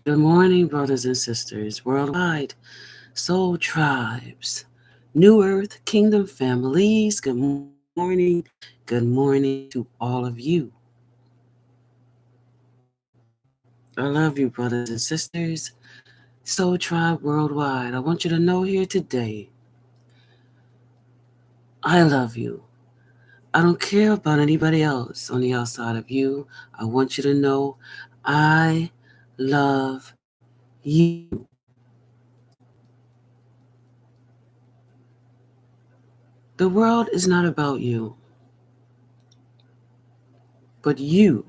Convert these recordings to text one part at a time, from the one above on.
Good morning, brothers and sisters, worldwide, soul tribes, New Earth, Kingdom families. Good morning. Good morning to all of you. I love you, brothers and sisters, soul tribe worldwide. I want you to know here today, I love you. I don't care about anybody else on the outside of you. I want you to know I love you. The world is not about you, but you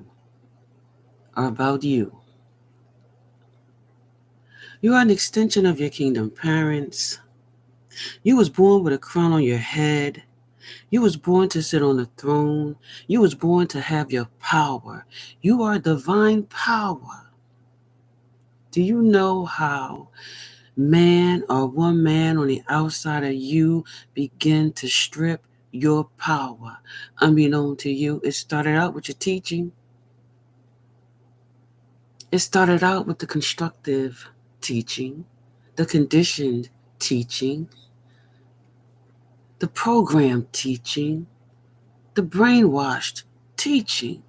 are about you. You are an extension of your kingdom parents. You was born with a crown on your head. You was born to sit on the throne. You was born to have your power. You are divine power. Do you know how man or one man on the outside of you begin to strip your power? Unbeknown to you, it started out with your teaching. It started out with the constructive teaching, the conditioned teaching, the program teaching, the brainwashed teaching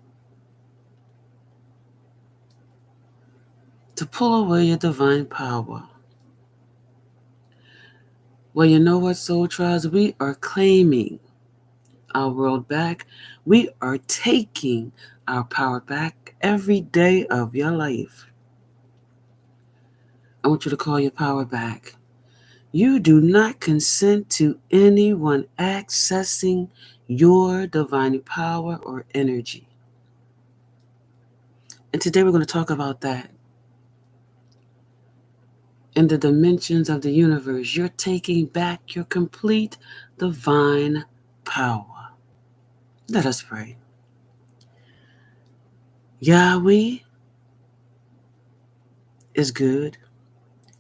to pull away your divine power. Well, you know what, soul tribes? We are claiming our world back. We are taking our power back every day of your life. I want you to call your power back. You do not consent to anyone accessing your divine power or energy. And today we're going to talk about that. In the dimensions of the universe, you're taking back your complete divine power. Let us pray. Yahweh is good.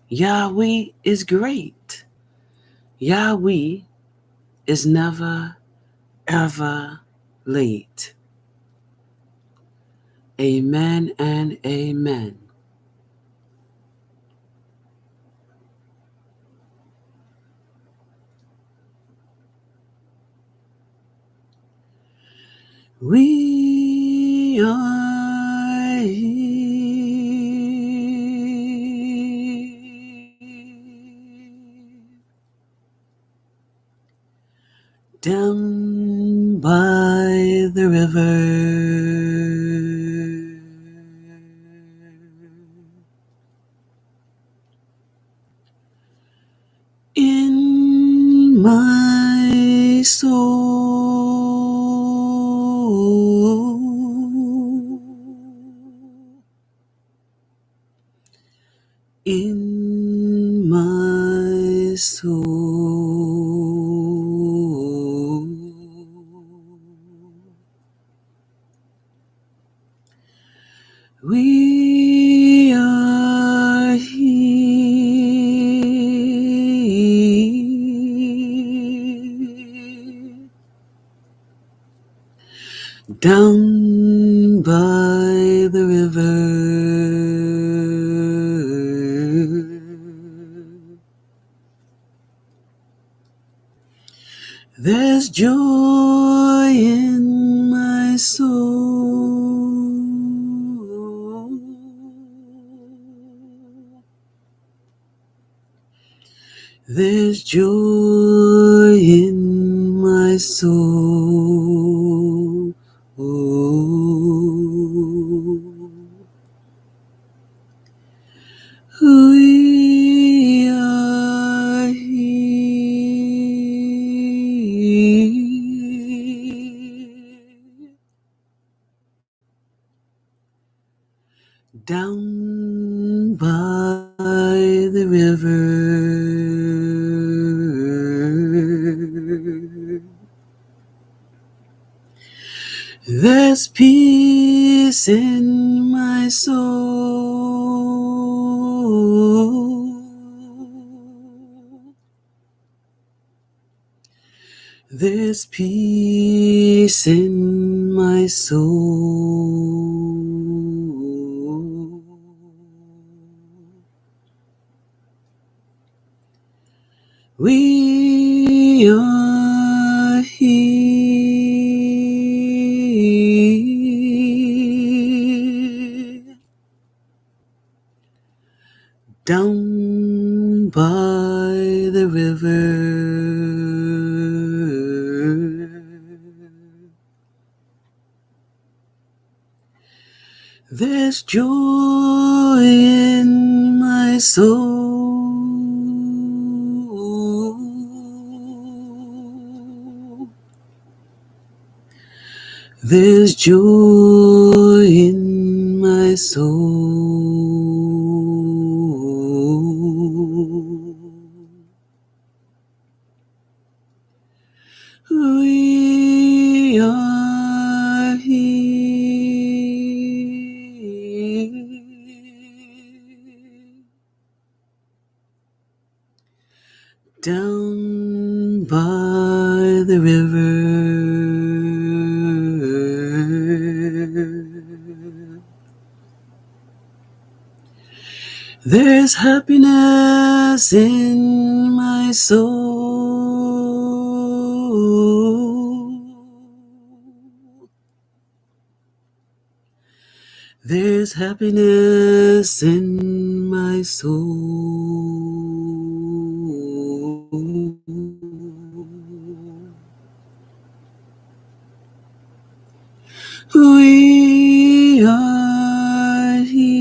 Yahweh is great. Yahweh is never, ever late. Amen and amen. We are down by the river. In my soul, in my soul, we are here. Down by the river, there's joy in my soul. There's joy in my soul. We are here. Down by the river, there's peace in my soul. There's peace in my soul. We are here down by the river. There's joy in my soul. There's joy in my soul. We are here down by the river. There's happiness in my soul. There's happiness in my soul. We are here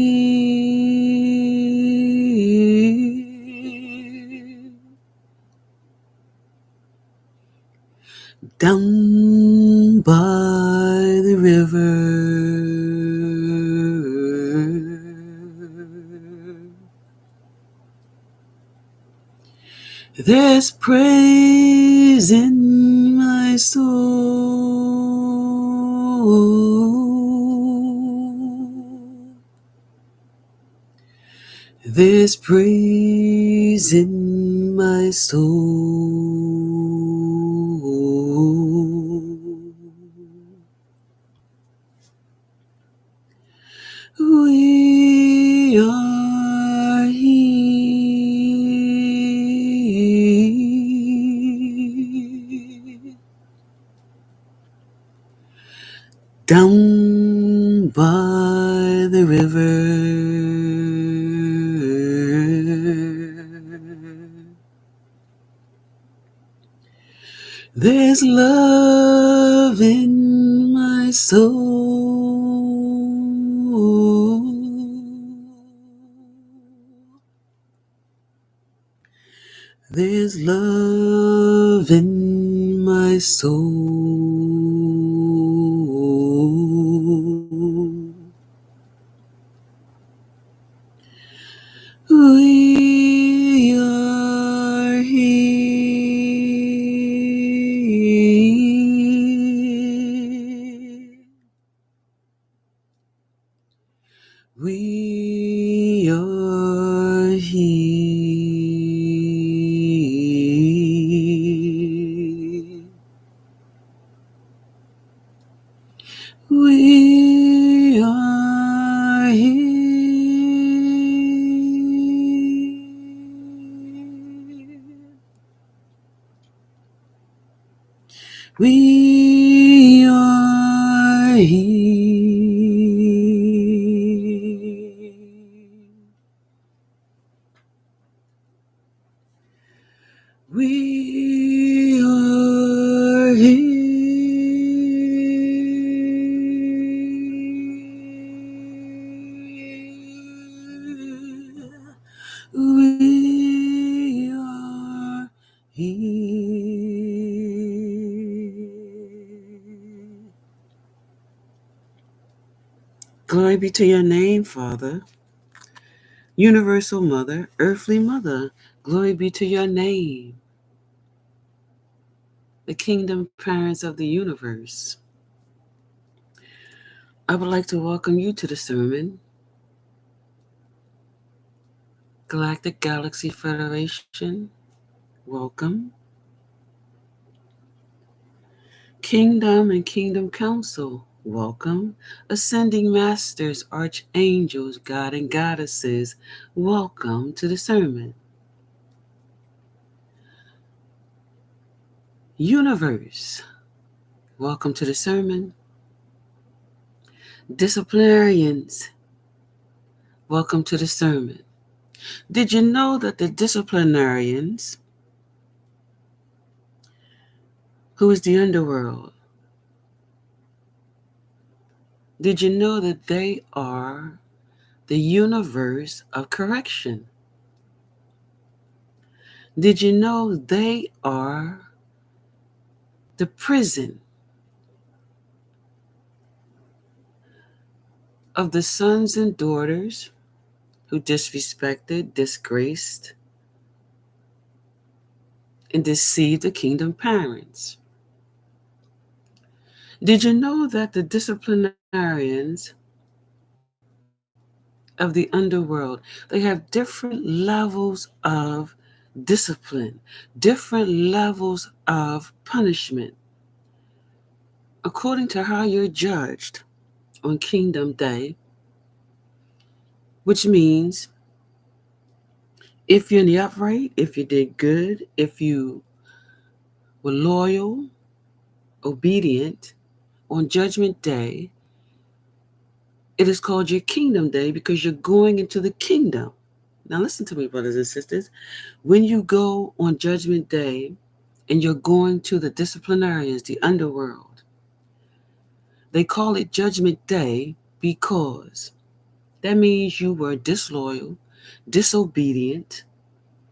down by the river. There's praise in my soul. There's praise in my soul. We are here down by the river. There's love in my soul. There's love in my soul. We are here. We are here. We are here. We are here. We are here. We are here. Glory be to your name, Father. Universal Mother, Earthly Mother, glory be to your name. The Kingdom Parents of the Universe. I would like to welcome you to the sermon. Galactic Galaxy Federation, welcome. Kingdom and Kingdom Council, welcome. Ascending Masters, Archangels, God and Goddesses, welcome to the sermon. Universe, welcome to the sermon. Disciplinarians, welcome to the sermon. Did you know that the disciplinarians, who is the underworld, did you know that they are the universe of correction? Did you know they are the prison of the sons and daughters who disrespected, disgraced, and deceived the kingdom parents? Did you know that the disciplinarians of the underworld, they have different levels of discipline, different levels of punishment, according to how you're judged on Kingdom Day, which means if you're in the upright, if you did good, if you were loyal, obedient, on Judgment Day, it is called your Kingdom Day because you're going into the kingdom. Now, listen to me, brothers and sisters. When you go on Judgment Day and you're going to the disciplinarians, the underworld, they call it Judgment Day because that means you were disloyal, disobedient,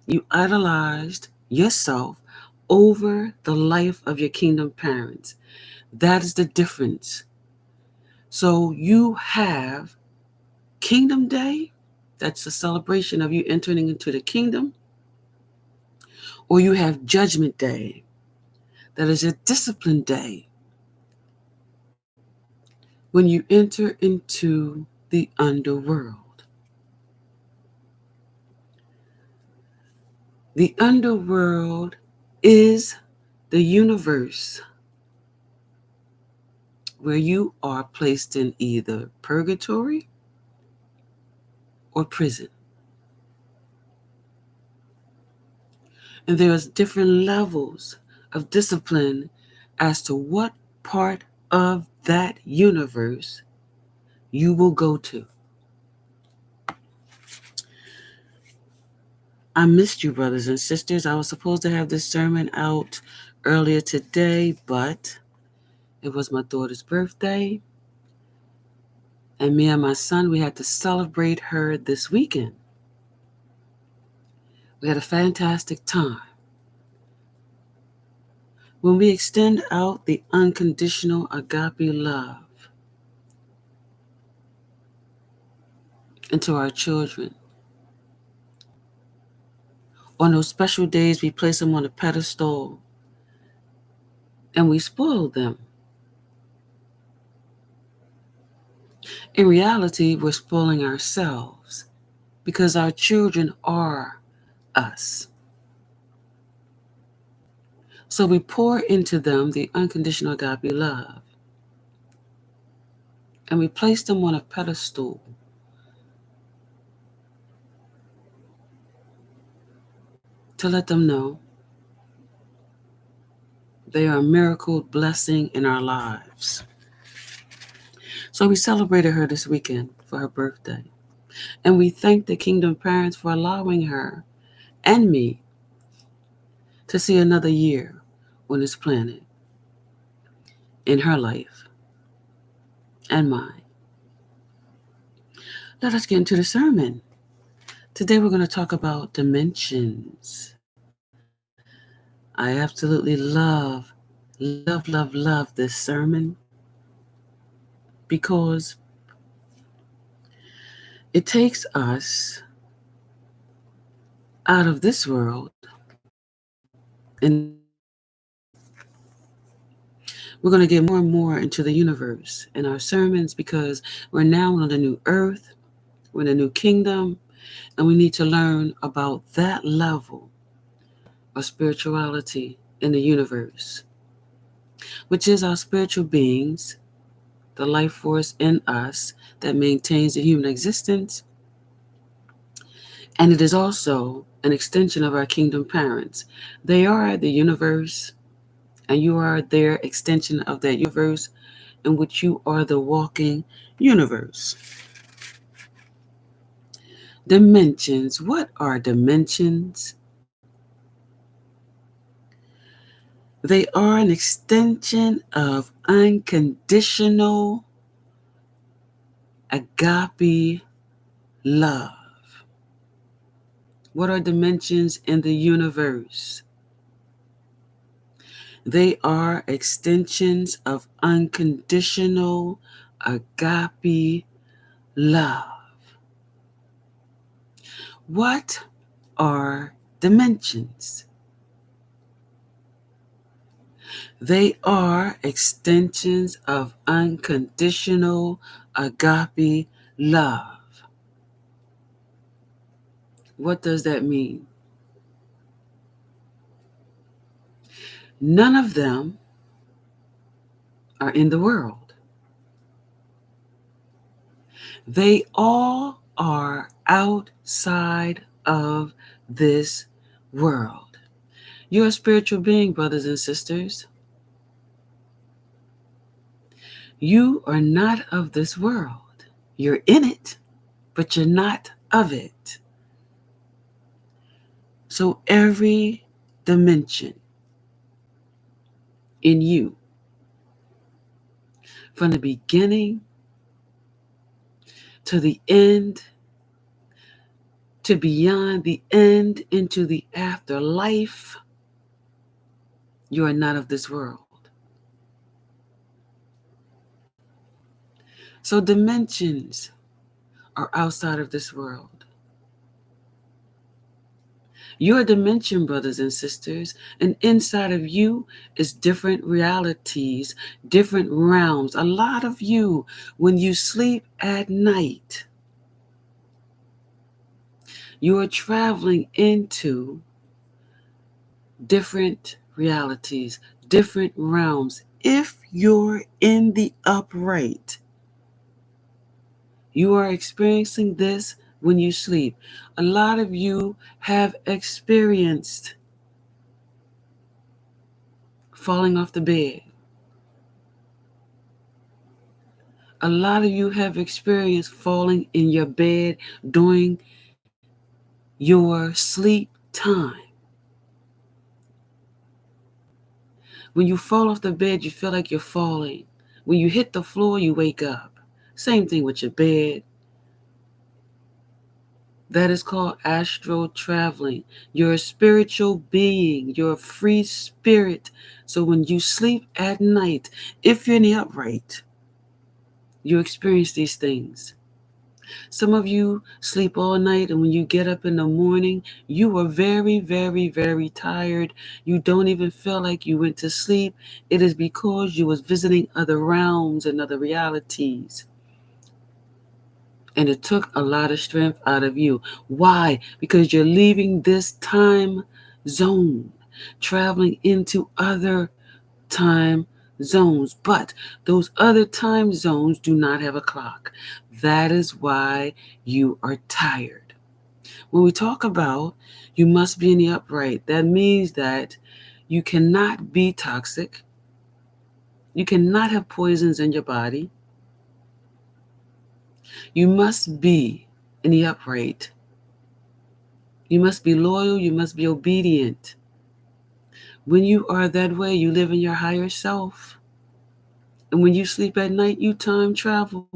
you idolized yourself over the life of your kingdom parents. That is the difference. So you have Kingdom Day, that's a celebration of you entering into the kingdom, or you have Judgment Day, that is a discipline day when you enter into the underworld. The underworld is the universe where you are placed in either purgatory or prison. And there's different levels of discipline as to what part of that universe you will go to. I missed you, brothers and sisters. I was supposed to have this sermon out earlier today, but it was my daughter's birthday. And me and my son, we had to celebrate her this weekend. We had a fantastic time. When we extend out the unconditional agape love into our children, on those special days, we place them on a pedestal and we spoil them. In reality, we're spoiling ourselves because our children are us. So we pour into them the unconditional agape love and we place them on a pedestal to let them know they are a miracle blessing in our lives. So we celebrated her this weekend for her birthday. And we thank the kingdom parents for allowing her and me to see another year on this planet in her life and mine. Let us get into the sermon. Today we're going to talk about dimensions. I absolutely love this sermon because it takes us out of this world and we're going to get more and more into the universe in our sermons because we're now on the new earth, we're in a new kingdom, and we need to learn about that level of spirituality in the universe, which is our spiritual beings, the life force in us that maintains the human existence. And it is also an extension of our kingdom parents. They are the universe and you are their extension of that universe in which you are the walking universe. Dimensions. What are dimensions? They are an extension of unconditional agape love. What are dimensions in the universe? They are extensions of unconditional agape love. What are dimensions? They are extensions of unconditional agape love. What does that mean? None of them are in the world. They all are outside of this world. You're a spiritual being, brothers and sisters. You are not of this world. You're in it, but you're not of it. So every dimension in you, from the beginning to the end, to beyond the end into the afterlife, you are not of this world. So dimensions are outside of this world. Your dimension, brothers and sisters, and inside of you is different realities, different realms. A lot of you, when you sleep at night, you are traveling into different realities, different realms. If you're in the upright, you are experiencing this when you sleep. A lot of you have experienced falling off the bed. A lot of you have experienced falling in your bed during your sleep time. When you fall off the bed, you feel like you're falling. When you hit the floor, you wake up. Same thing with your bed. That is called astral traveling. You're a spiritual being. You're a free spirit. So when you sleep at night, if you're in the upright, you experience these things. Some of you sleep all night, and when you get up in the morning, you are very, very, very tired. You don't even feel like you went to sleep. It is because you was visiting other realms and other realities. And it took a lot of strength out of you. Why? Because you're leaving this time zone, traveling into other time zones. But those other time zones do not have a clock. That is why you are tired. When we talk about you must be in the upright, that means that you cannot be toxic. You cannot have poisons in your body. You must be in the upright. You must be loyal. You must be obedient. When you are that way, you live in your higher self. And when you sleep at night, you time travel.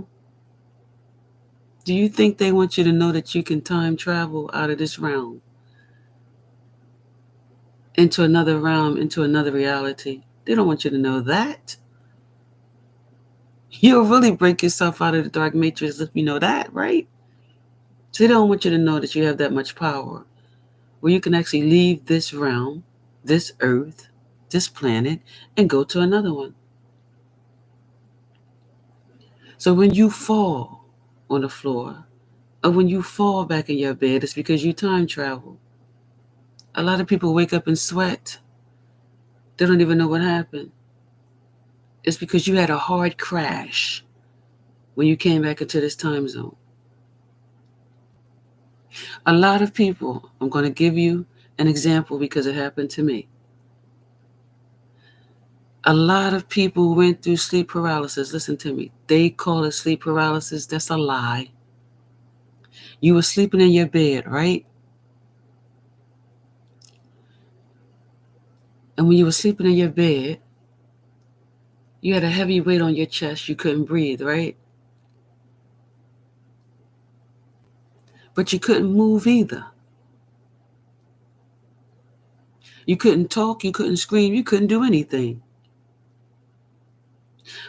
Do you think they want you to know that you can time travel out of this realm into another realm, into another reality? They don't want you to know that. You'll really break yourself out of the dark matrix if you know that, right? So they don't want you to know that you have that much power where you can actually leave this realm, this earth, this planet, and go to another one. So when you fall on the floor, or when you fall back in your bed, it's because you time travel. A lot of people wake up and sweat. They don't even know what happened. It's because you had a hard crash when you came back into this time zone. A lot of people, I'm going to give you an example because it happened to me. A lot of people went through sleep paralysis. Listen to me. They call it sleep paralysis. That's a lie. You were sleeping in your bed, right? And when you were sleeping in your bed, you had a heavy weight on your chest. You couldn't breathe, right? But you couldn't move either. You couldn't talk. You couldn't scream. You couldn't do anything.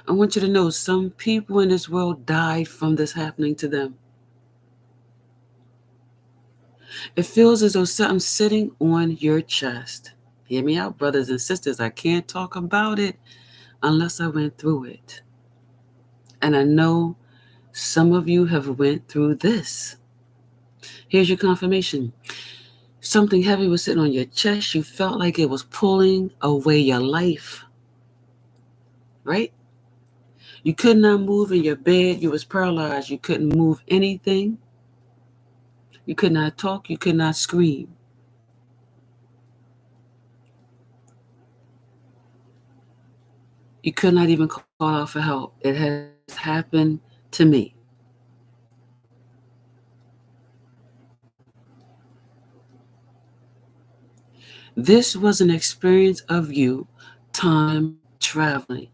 I want you to know some people in this world died from this happening to them. It feels as though something's sitting on your chest. Hear me out, brothers and sisters. I can't talk about it unless I went through it. And I know some of you have went through this. Here's your confirmation. Something heavy was sitting on your chest. You felt like it was pulling away your life. Right? You could not move in your bed. You was paralyzed. You couldn't move anything. You could not talk. You could not scream. You could not even call out for help. It has happened to me. This was an experience of you time traveling.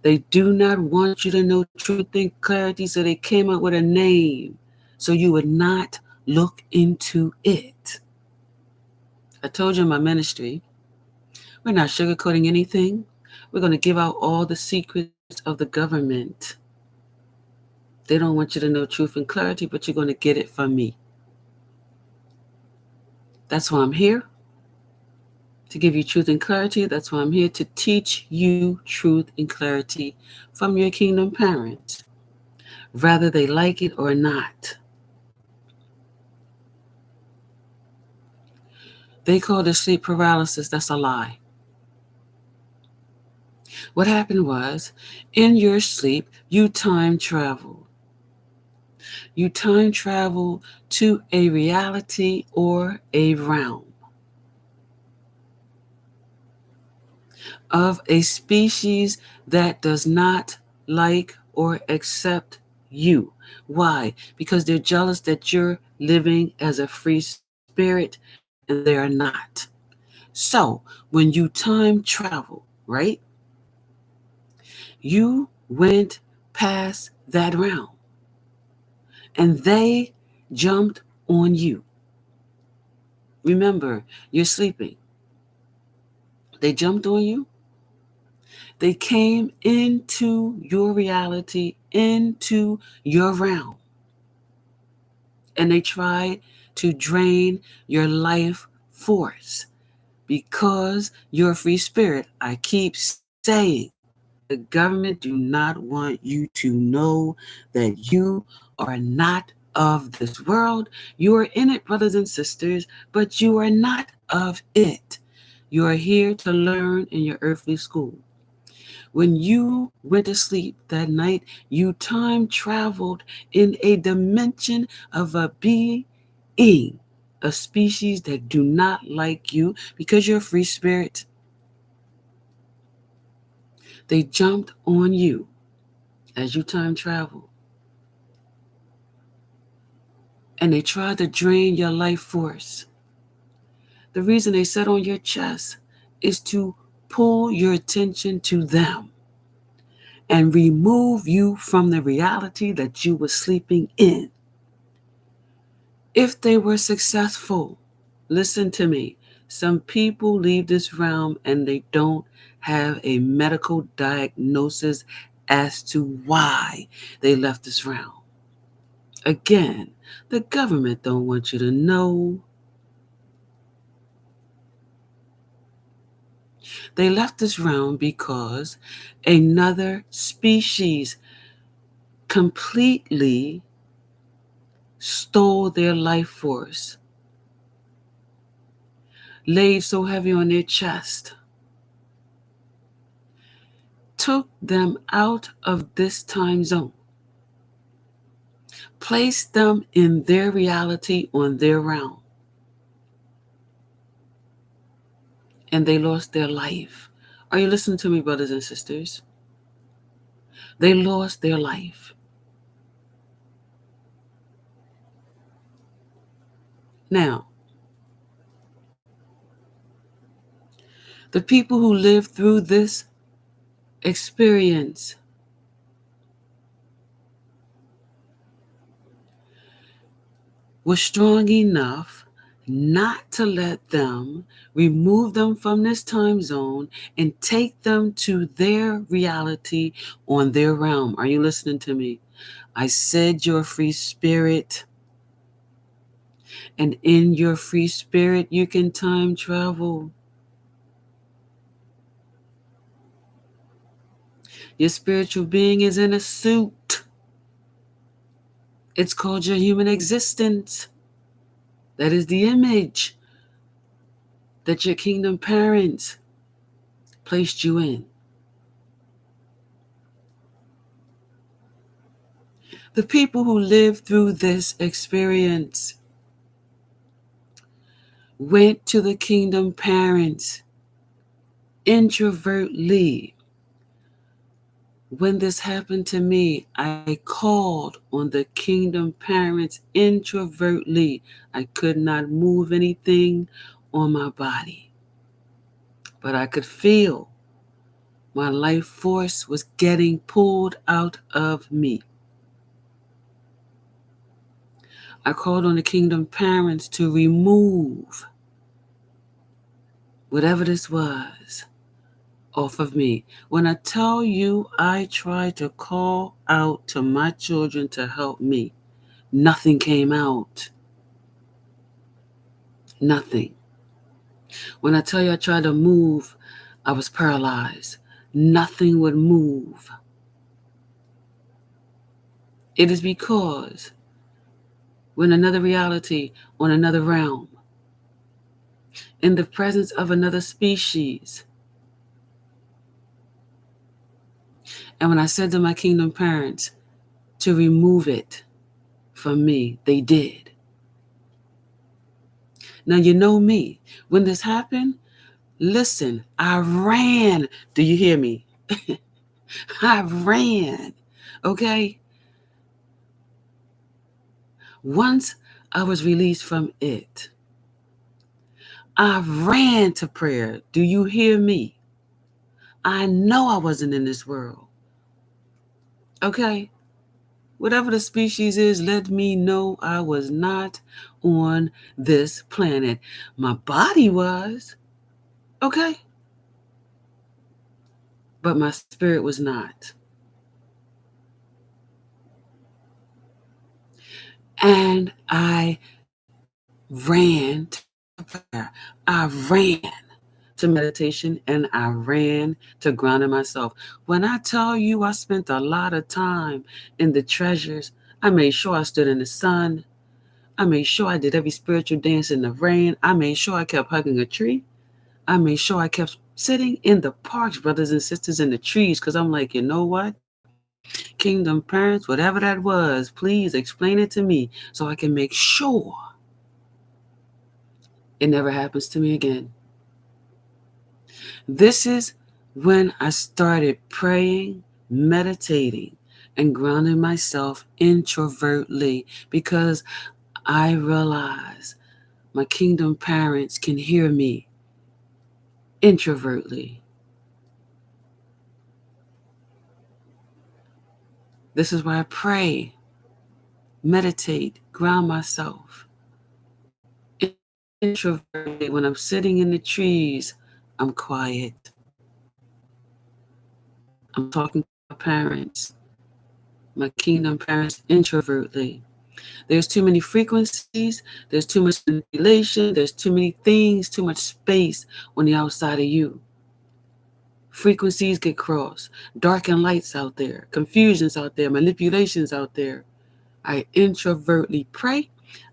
They do not want you to know truth and clarity, so they came up with a name so you would not look into it. I told you in my ministry, we're not sugarcoating anything. We're going to give out all the secrets of the government. They don't want you to know truth and clarity, but you're going to get it from me. That's why I'm here, to give you truth and clarity. That's why I'm here to teach you truth and clarity from your kingdom parents, whether they like it or not. They call this sleep paralysis. That's a lie. What happened was, in your sleep, you time traveled. You time travel to a reality or a realm of a species that does not like or accept you. Why? Because they're jealous that you're living as a free spirit and they're not. So when you time travel, right, you went past that realm and they jumped on you. Remember, you're sleeping. They jumped on you. They came into your reality, into your realm, and they tried to drain your life force because you're a free spirit. I keep saying the government do not want you to know that you are not of this world. You are in it, brothers and sisters, but you are not of it. You are here to learn in your earthly school. When you went to sleep that night, you time traveled in a dimension of a being, a species that do not like you because you're a free spirit. They jumped on you as you time travel. And they tried to drain your life force. The reason they sat on your chest is to pull your attention to them and remove you from the reality that you were sleeping in. If they were successful, listen to me, some people leave this realm and they don't have a medical diagnosis as to why they left this realm. Again, the government don't want you to know. They left this realm because another species completely stole their life force, laid so heavy on their chest, took them out of this time zone, placed them in their reality on their realm, and they lost their life Are you listening to me, brothers and sisters? They lost their life. Now, the people who lived through this experience were strong enough not to let them remove them from this time zone and take them to their reality on their realm. Are you listening to me? I said you're a free spirit, and in your free spirit, you can time travel. Your spiritual being is in a suit. It's called your human existence. That is the image that your kingdom parents placed you in. The people who lived through this experience went to the kingdom parents introvertly. When this happened to me, I called on the kingdom parents introvertly. I could not move anything on my body, but I could feel my life force was getting pulled out of me. I called on the kingdom parents to remove whatever this was off of me. When I tell you I tried to call out to my children to help me, nothing came out. Nothing. When I tell you I tried to move, I was paralyzed. Nothing would move. It is because we're in another reality, on another realm, in the presence of another species. And when I said to my kingdom parents to remove it from me, they did. Now, you know me. When this happened, listen, I ran. Do you hear me? I ran. Okay? Once I was released from it, I ran to prayer. Do you hear me? I know I wasn't in this world. Okay? Whatever the species is, let me know I was not on this planet. My body was. Okay? But my spirit was not. And I ran to prayer. I ran to meditation, and I ran to grounding myself. When I tell you I spent a lot of time in the treasures, I made sure I stood in the sun. I made sure I did every spiritual dance in the rain. I made sure I kept hugging a tree. I made sure I kept sitting in the parks, brothers and sisters, in the trees, because I'm like, you know what? Kingdom parents, whatever that was, please explain it to me so I can make sure it never happens to me again. This is when I started praying, meditating, and grounding myself introvertly, because I realized my kingdom parents can hear me introvertly. This is why I pray, meditate, ground myself introvertly. When I'm sitting in the trees, I'm quiet. I'm talking to my parents, my kingdom parents, introvertly. There's too many frequencies, there's too much manipulation, there's too many things, too much space on the outside of you. Frequencies get crossed, dark and lights out there, confusions out there, manipulations out there. I introvertly pray,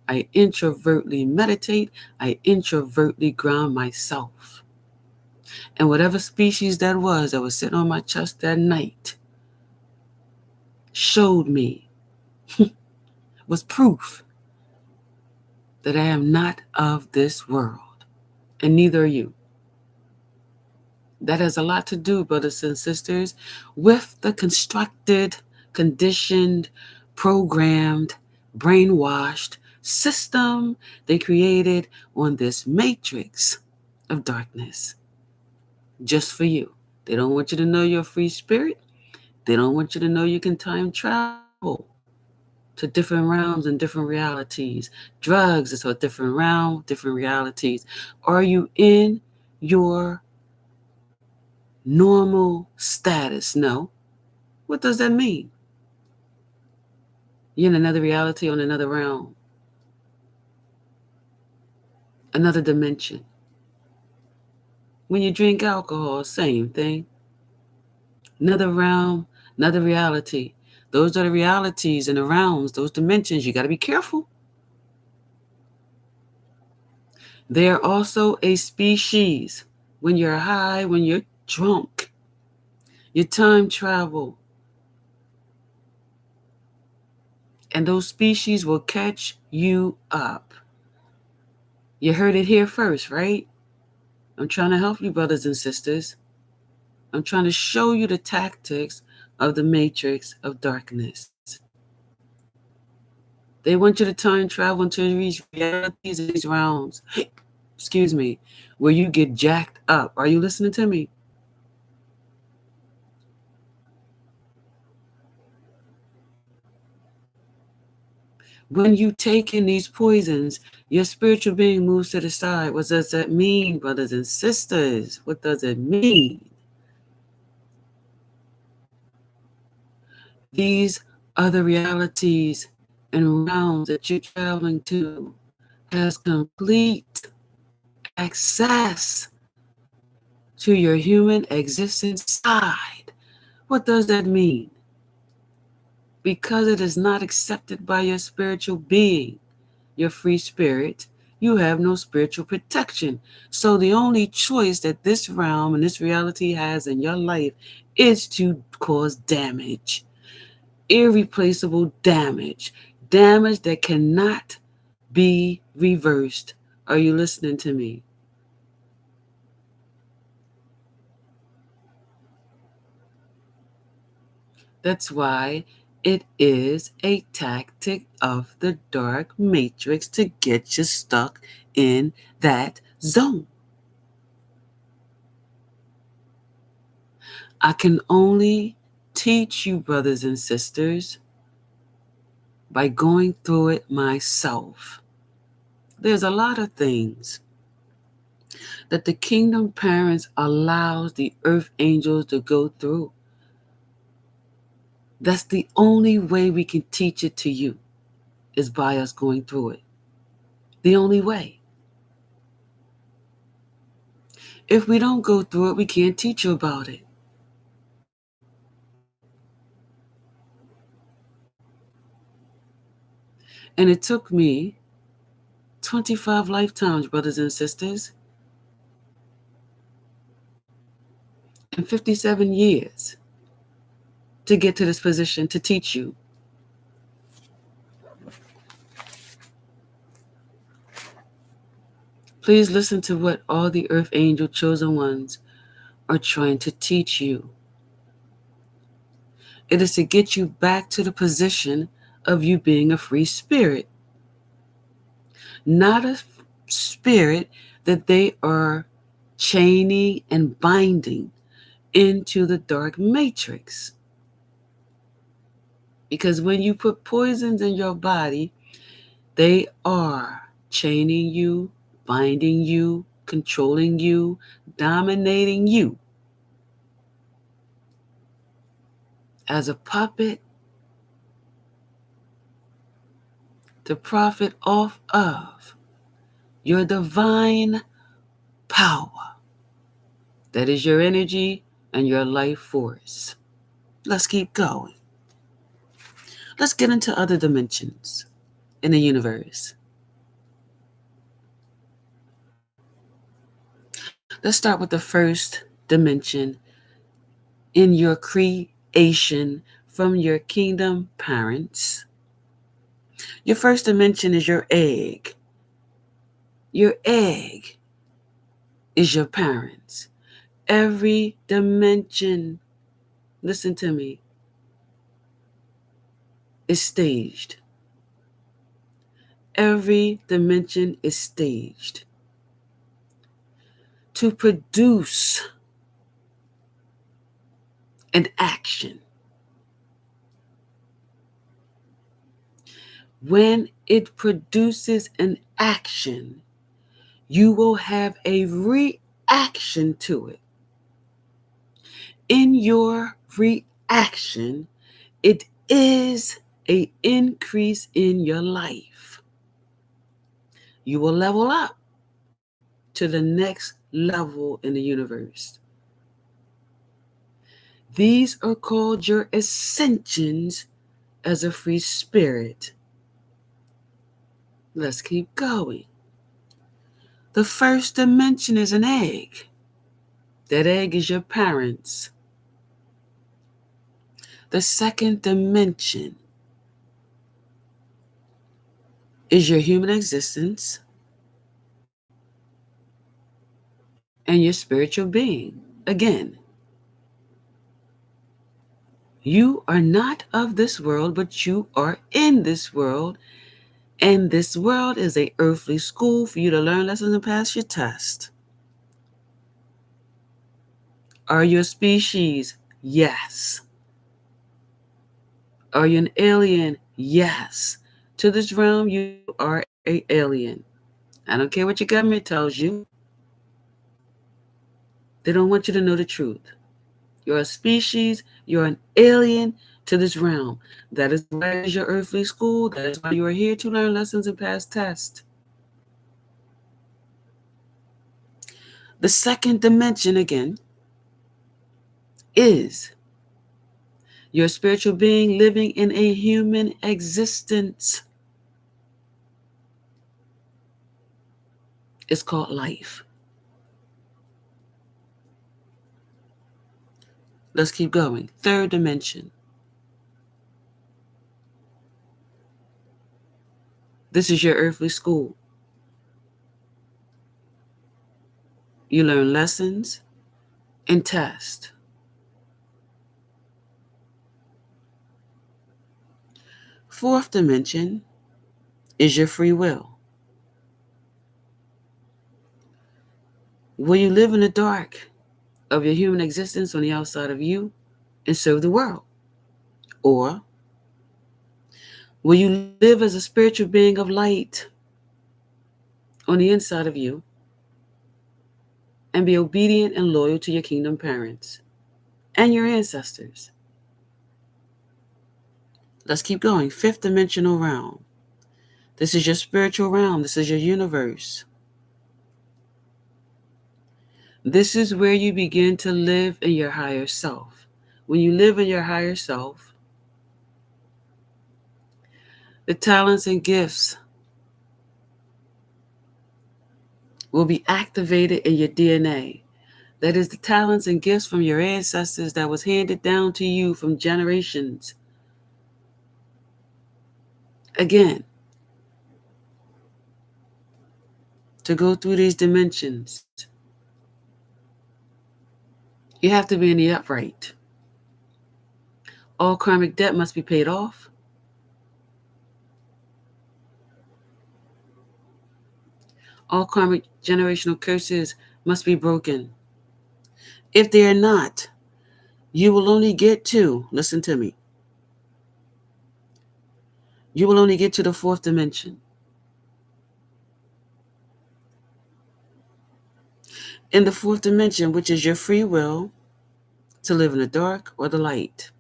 I introvertly meditate, I introvertly ground myself. And whatever species that was sitting on my chest that night showed me, was proof that I am not of this world, and neither are you. That has a lot to do, brothers and sisters, with the constructed, conditioned, programmed, brainwashed system they created on this matrix of darkness just for you. They don't want you to know you're a free spirit. They don't want you to know you can time travel to different realms and different realities. Drugs is a different realm, different realities. Are you in your normal status? No. What does that mean? You're in another reality on another realm, another dimension. When you drink alcohol, same thing. Another realm, another reality. Those are the realities and the realms, those dimensions. You got to be careful. They are also a species. When you're high, when you're drunk, you time travel. And those species will catch you up. You heard it here first, right? I'm trying to help you, brothers and sisters. I'm trying to show you the tactics of the matrix of darkness. They want you to time travel into these realities and these realms. Excuse me, where you get jacked up. Are you listening to me? When you take in these poisons, your spiritual being moves to the side. What does that mean, brothers and sisters? What does it mean? These are the realities and realms that you're traveling to has complete access to your human existence side. What does that mean? Because it is not accepted by your spiritual being, your free spirit, you have no spiritual protection. So the only choice that this realm and this reality has in your life is to cause damage. Irreplaceable damage. Damage that cannot be reversed. Are you listening to me? That's why it is a tactic of the dark matrix to get you stuck in that zone. I can only teach you, brothers and sisters, by going through it myself. There's a lot of things that the kingdom parents allows the earth angels to go through. That's the only way we can teach it to you, is by us going through it. The only way. If we don't go through it, we can't teach you about it. And it took me 25 lifetimes, brothers and sisters, and 57 years to get to this position to teach you. Please listen to what all the earth angel chosen ones are trying to teach you. It is to get you back to the position of you being a free spirit, not a spirit that they are chaining and binding into the dark matrix. Because when you put poisons in your body, they are chaining you, binding you, controlling you, dominating you as a puppet to profit off of your divine power. That is your energy and your life force. Let's keep going. Let's get into other dimensions in the universe. Let's start with the first dimension in your creation from your kingdom parents. Your first dimension is your egg. Your egg is your parents. Every dimension, listen to me, is staged. Every dimension is staged to produce an action. When it produces an action, you will have a reaction to it. In your reaction, it is an increase in your life. You will level up to the next level in the universe. These are called your ascensions as a free spirit. Let's keep going. The first dimension is an egg. That egg is your parents. The second dimension is your human existence and your spiritual being. Again, you are not of this world, but you are in this world. And this world is an earthly school for you to learn lessons and pass your test. Are you a species? Yes. Are you an alien? Yes. To this realm, you are an alien. I don't care what your government tells you. They don't want you to know the truth. You're a species. You're an alien to this realm. That is why it is your earthly school. That is why you are here to learn lessons and pass tests. The second dimension, again, is your spiritual being living in a human existence. It's called life. Let's keep going. Third dimension. This is your earthly school. You learn lessons and test. Fourth dimension is your free will. Will you live in the dark of your human existence on the outside of you and serve the world? Or will you live as a spiritual being of light on the inside of you and be obedient and loyal to your kingdom parents and your ancestors? Let's keep going. Fifth dimensional realm. This is your spiritual realm. This is your universe. This is where you begin to live in your higher self. When you live in your higher self, the talents and gifts will be activated in your DNA. That is the talents and gifts from your ancestors that was handed down to you from generations. Again, to go through these dimensions, you have to be in the upright. All karmic debt must be paid off. All karmic generational curses must be broken. If they are not, you will only get to, listen to me, you will only get to the fourth dimension. In the fourth dimension, which is your free will to live in the dark or the light.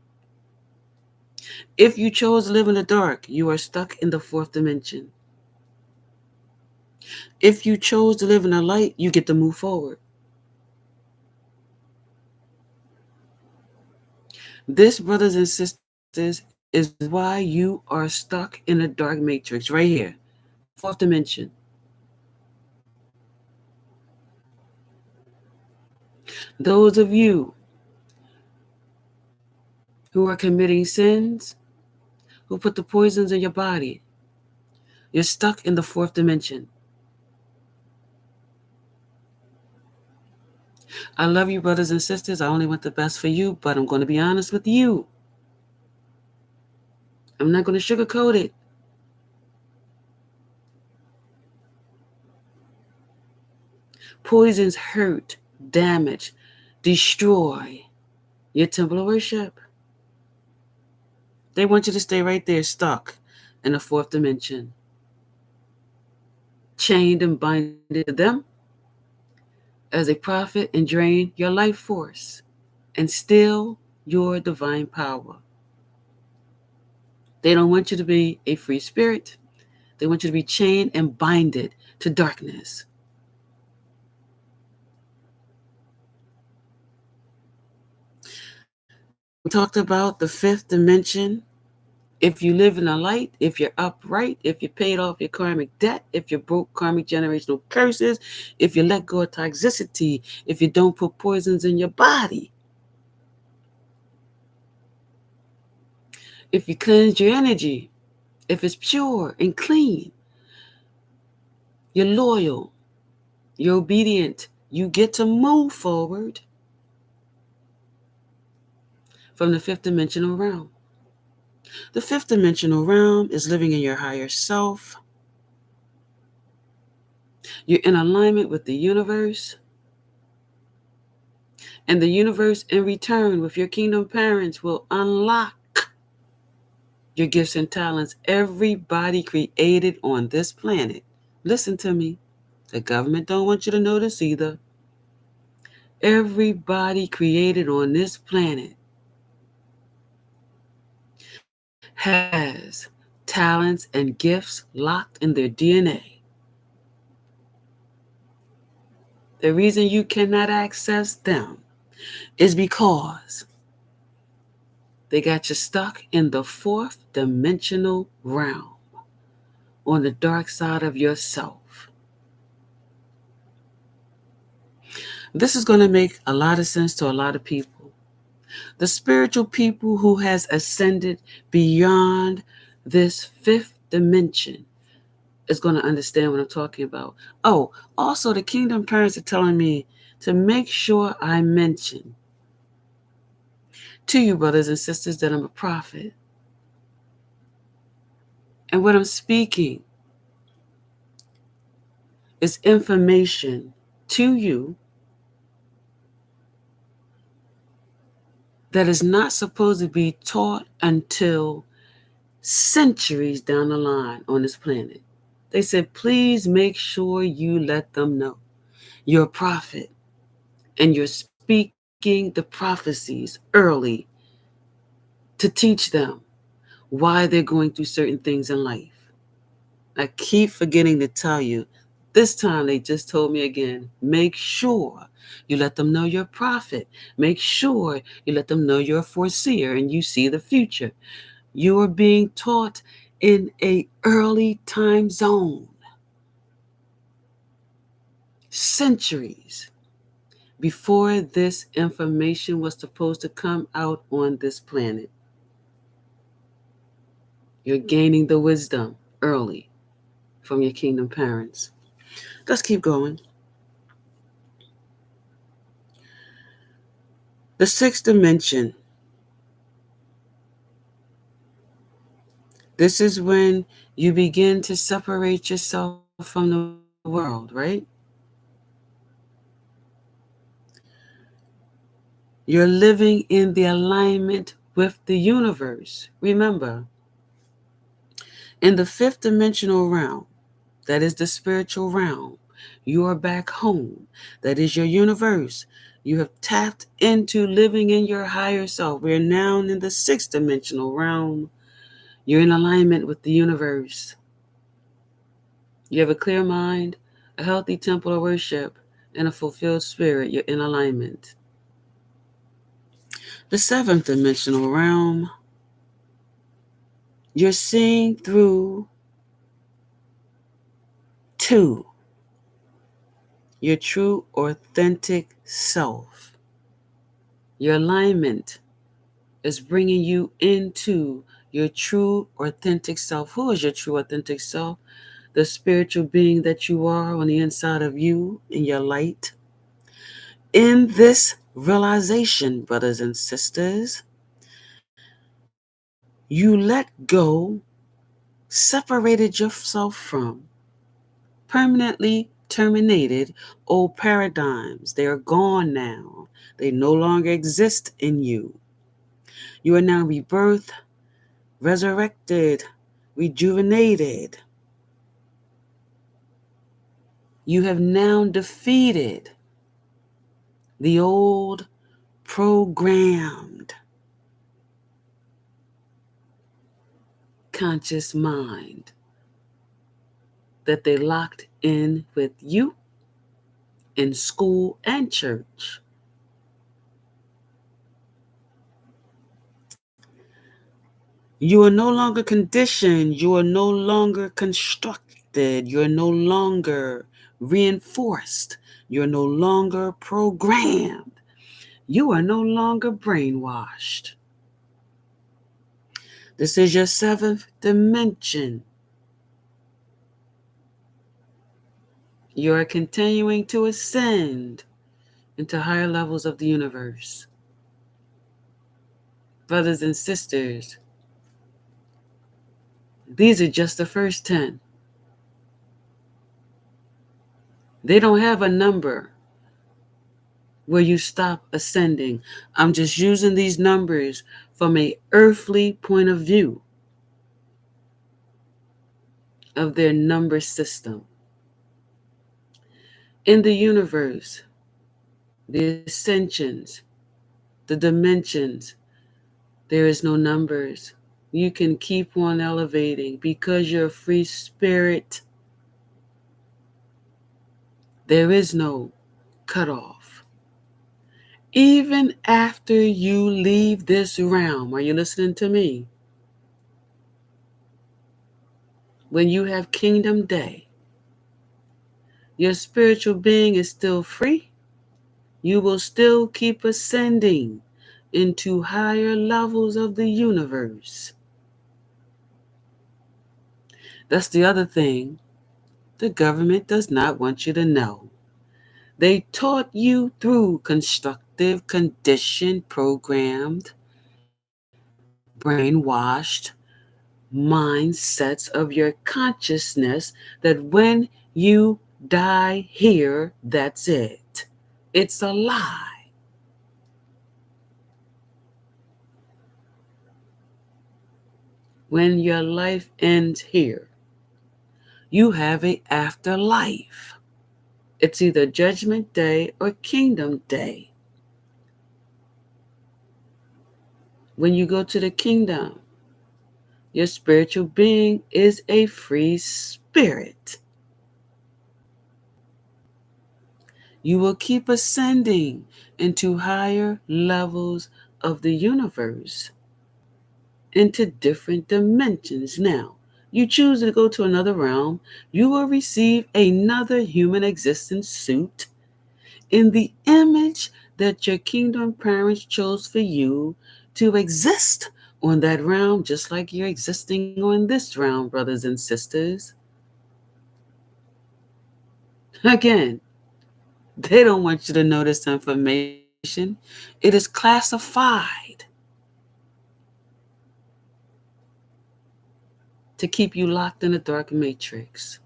If you chose to live in the dark, you are stuck in the fourth dimension. If you chose to live in the light, you get to move forward. This, brothers and sisters, is why you are stuck in a dark matrix right here, fourth dimension. Those of you who are committing sins, who put the poisons in your body, you're stuck in the fourth dimension. I love you, brothers and sisters. I only want the best for you, but I'm going to be honest with you. I'm not going to sugarcoat it. Poisons hurt, damage, destroy your temple of worship. They want you to stay right there, stuck in the fourth dimension, chained and binded to them as a prophet, and drain your life force and steal your divine power. They don't want you to be a free spirit. They want you to be chained and binded to darkness. We talked about the fifth dimension. If you live in the light, if you're upright, if you paid off your karmic debt, if you broke karmic generational curses, if you let go of toxicity, if you don't put poisons in your body, if you cleanse your energy, if it's pure and clean, you're loyal, you're obedient, you get to move forward from the fifth dimensional realm. The fifth dimensional realm is living in your higher self. You're in alignment with the universe. And the universe, in return, with your kingdom parents, will unlock your gifts and talents. Everybody created on this planet. Listen to me. The government don't want you to know this either. Everybody created on this planet has talents and gifts locked in their DNA. The reason you cannot access them is because they got you stuck in the fourth dimensional realm, on the dark side of yourself. This is going to make a lot of sense to a lot of people. The spiritual people who has ascended beyond this fifth dimension is going to understand what I'm talking about. Oh, also the kingdom parents are telling me to make sure I mention to you, brothers and sisters, that I'm a prophet. And what I'm speaking is information to you that is not supposed to be taught until centuries down the line on this planet. They said, please make sure you let them know you're a prophet and you're speaking the prophecies early to teach them why they're going through certain things in life. I keep forgetting to tell you, this time they just told me again, make sure you let them know you're a prophet. Make sure you let them know you're a foreseer and you see the future. You are being taught in an early time zone, centuries before this information was supposed to come out on this planet. You're gaining the wisdom early from your kingdom parents. Let's keep going. The sixth dimension. This is when you begin to separate yourself from the world, right? You're living in the alignment with the universe. Remember, in the fifth dimensional realm, that is the spiritual realm, you are back home. That is your universe. You have tapped into living in your higher self. We're now in the sixth dimensional realm. You're in alignment with the universe. You have a clear mind, a healthy temple of worship, and a fulfilled spirit. You're in alignment. The seventh dimensional realm, you're seeing through to your true, authentic self. Your alignment is bringing you into your true, authentic self. Who is your true, authentic self? The spiritual being that you are on the inside of you in your light. In this realization, brothers and sisters, you let go, separated yourself from, permanently terminated old paradigms. They are gone now. They no longer exist in you. You are now rebirthed, resurrected, rejuvenated. You have now defeated the old programmed conscious mind that they locked in with you in school and church. You are no longer conditioned. You are no longer constructed. You are no longer reinforced. You're no longer programmed. You are no longer brainwashed. This is your seventh dimension. You are continuing to ascend into higher levels of the universe. Brothers and sisters, these are just the first 10. They don't have a number where you stop ascending. I'm just using these numbers from an earthly point of view of their number system. In the universe, the ascensions, the dimensions, there is no numbers. You can keep on elevating because you're a free spirit. There is no cutoff. Even after you leave this realm, are you listening to me? When you have Kingdom Day, your spiritual being is still free. You will still keep ascending into higher levels of the universe. That's the other thing the government does not want you to know. They taught you through constructive, conditioned, programmed, brainwashed mindsets of your consciousness that when you die here, that's it. It's a lie. When your life ends here, you have an afterlife. It's either Judgment Day or Kingdom Day. When you go to the kingdom, your spiritual being is a free spirit. You will keep ascending into higher levels of the universe, into different dimensions. Now, you choose to go to another realm, you will receive another human existence suit in the image that your kingdom parents chose for you to exist on that realm, just like you're existing on this realm, brothers and sisters. Again, they don't want you to know this information. It is classified to keep you locked in a dark matrix.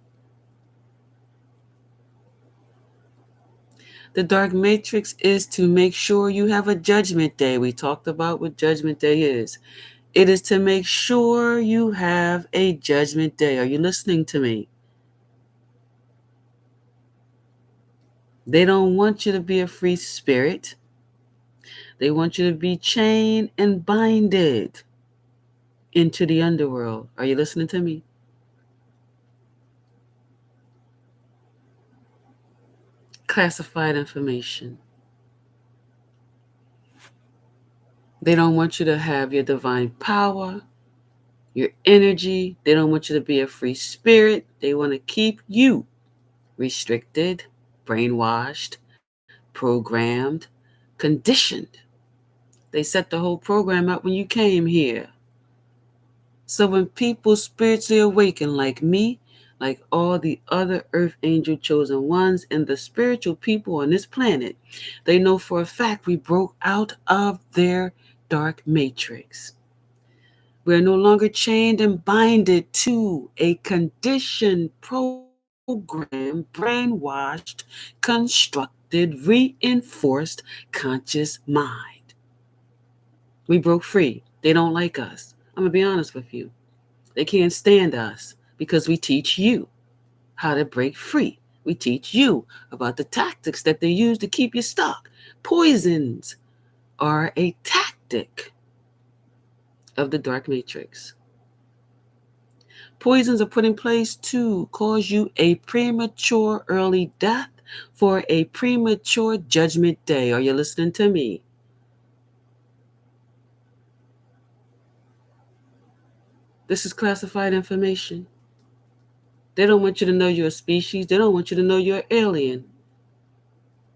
The dark matrix is to make sure you have a judgment day. We talked about what judgment day is. It is to make sure you have a judgment day. Are you listening to me? They don't want you to be a free spirit. They want you to be chained and binded into the underworld. Are you listening to me? Classified information. They don't want you to have your divine power, your energy. They don't want you to be a free spirit. They want to keep you restricted, brainwashed, programmed, conditioned. They set the whole program up when you came here. So when people spiritually awaken like me, like all the other earth angel chosen ones and the spiritual people on this planet, they know for a fact we broke out of their dark matrix. We are no longer chained and binded to a conditioned, programmed, brainwashed, constructed, reinforced conscious mind. We broke free. They don't like us. I'm going to be honest with you. They can't stand us because we teach you how to break free. We teach you about the tactics that they use to keep you stuck. Poisons are a tactic of the dark matrix. Poisons are put in place to cause you a premature early death for a premature judgment day. Are you listening to me? This is classified information. They don't want you to know you're a species. They don't want you to know you're an alien.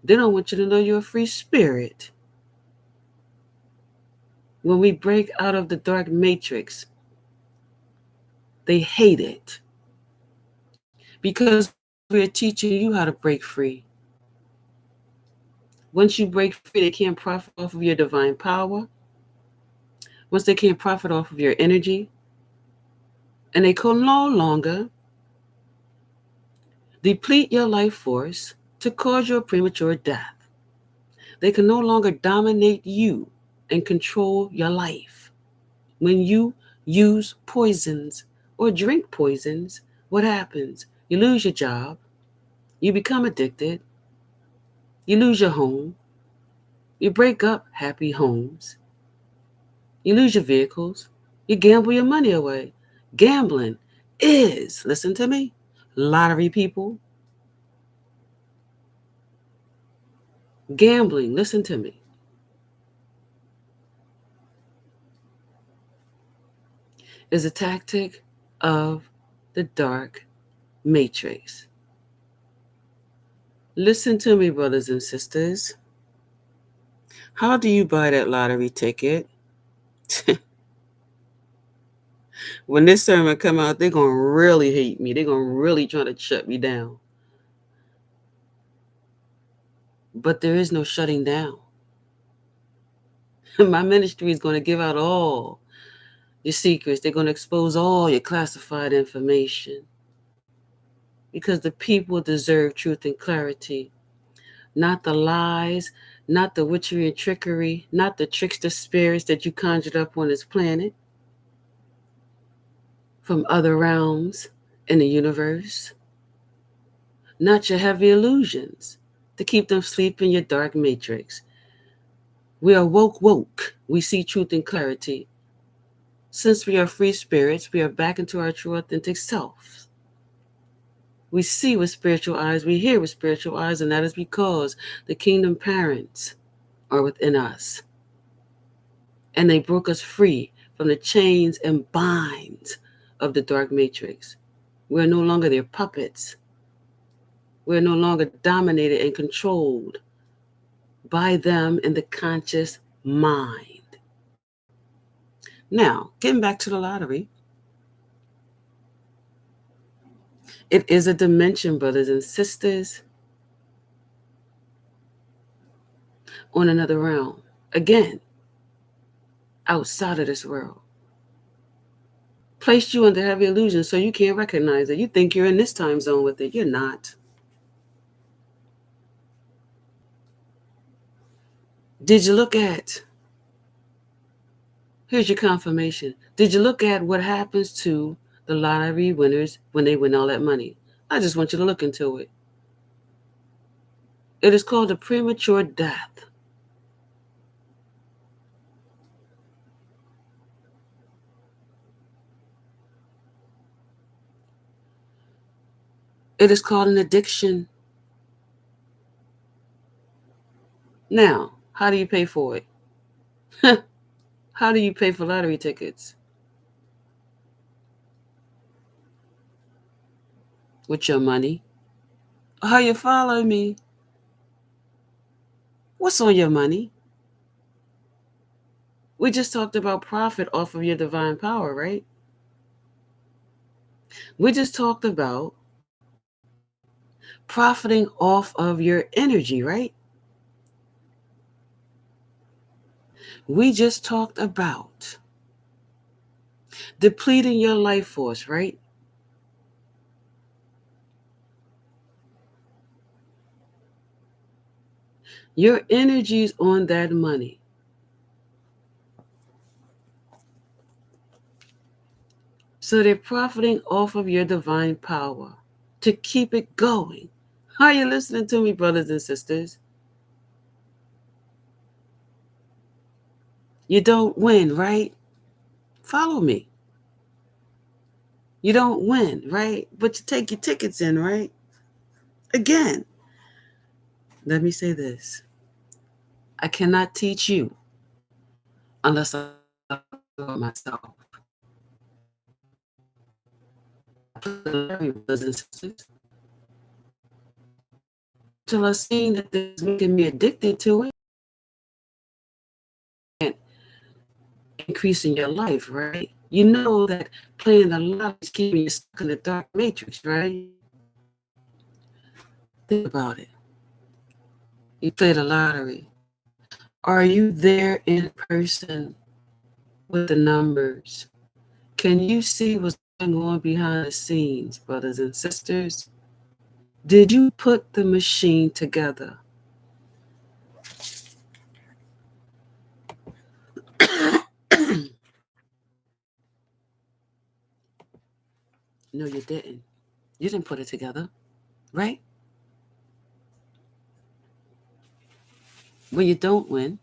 They don't want you to know you're a free spirit. When we break out of the dark matrix, they hate it because we are teaching you how to break free. Once you break free, they can't profit off of your divine power. Once they can't profit off of your energy, and they can no longer deplete your life force to cause your premature death. They can no longer dominate you and control your life. When you use poisons or drink poisons, what happens? You lose your job, you become addicted, you lose your home, you break up happy homes, you lose your vehicles, you gamble your money away. Gambling is, listen to me, lottery people. Gambling, listen to me, is a tactic of the dark matrix. Listen to me, brothers and sisters. How do you buy that lottery ticket? When this sermon come out, they're going to really hate me. They're going to really try to shut me down. But there is no shutting down. My ministry is going to give out all your secrets. They're going to expose all your classified information because the people deserve truth and clarity, not the lies, not the witchery and trickery, not the trickster spirits that you conjured up on this planet from other realms in the universe, not your heavy illusions to keep them asleep in your dark matrix. We are woke. We see truth and clarity. Since we are free spirits, we are back into our true authentic self. We see with spiritual eyes, we hear with spiritual eyes, and that is because the kingdom parents are within us. And they broke us free from the chains and binds of the dark matrix. We're no longer their puppets. We're no longer dominated and controlled by them in the conscious mind. Now, getting back to the lottery, it is a dimension, brothers and sisters, on another realm. Again, outside of this world. Placed you under heavy illusion so you can't recognize it. You think you're in this time zone with it. You're not. Did you look at, here's your confirmation. Did you look at what happens to the lottery winners when they win all that money? I just want you to look into it. It is called a premature death. It is called an addiction. Now, how do you pay for it? How do you pay for lottery tickets? With your money? How you follow me? What's on your money? We just talked about profit off of your divine power, right? We just talked about profiting off of your energy, right? We just talked about depleting your life force, right? Your energy's on that money. So they're profiting off of your divine power to keep it going. Are you listening to me, brothers and sisters? You don't win, right? Follow me. You don't win, right? But you take your tickets in, right? Again, let me say this. I cannot teach you unless I do it myself. Brothers and sisters, till I seen that this is making me addicted to it and increasing your life, right? You know that playing the lottery is keeping you stuck in the dark matrix, right? Think about it. You play the lottery. Are you there in person with the numbers? Can you see what's going on behind the scenes, brothers and sisters? Did you put the machine together? No, you didn't. You didn't put it together, right? When you don't win,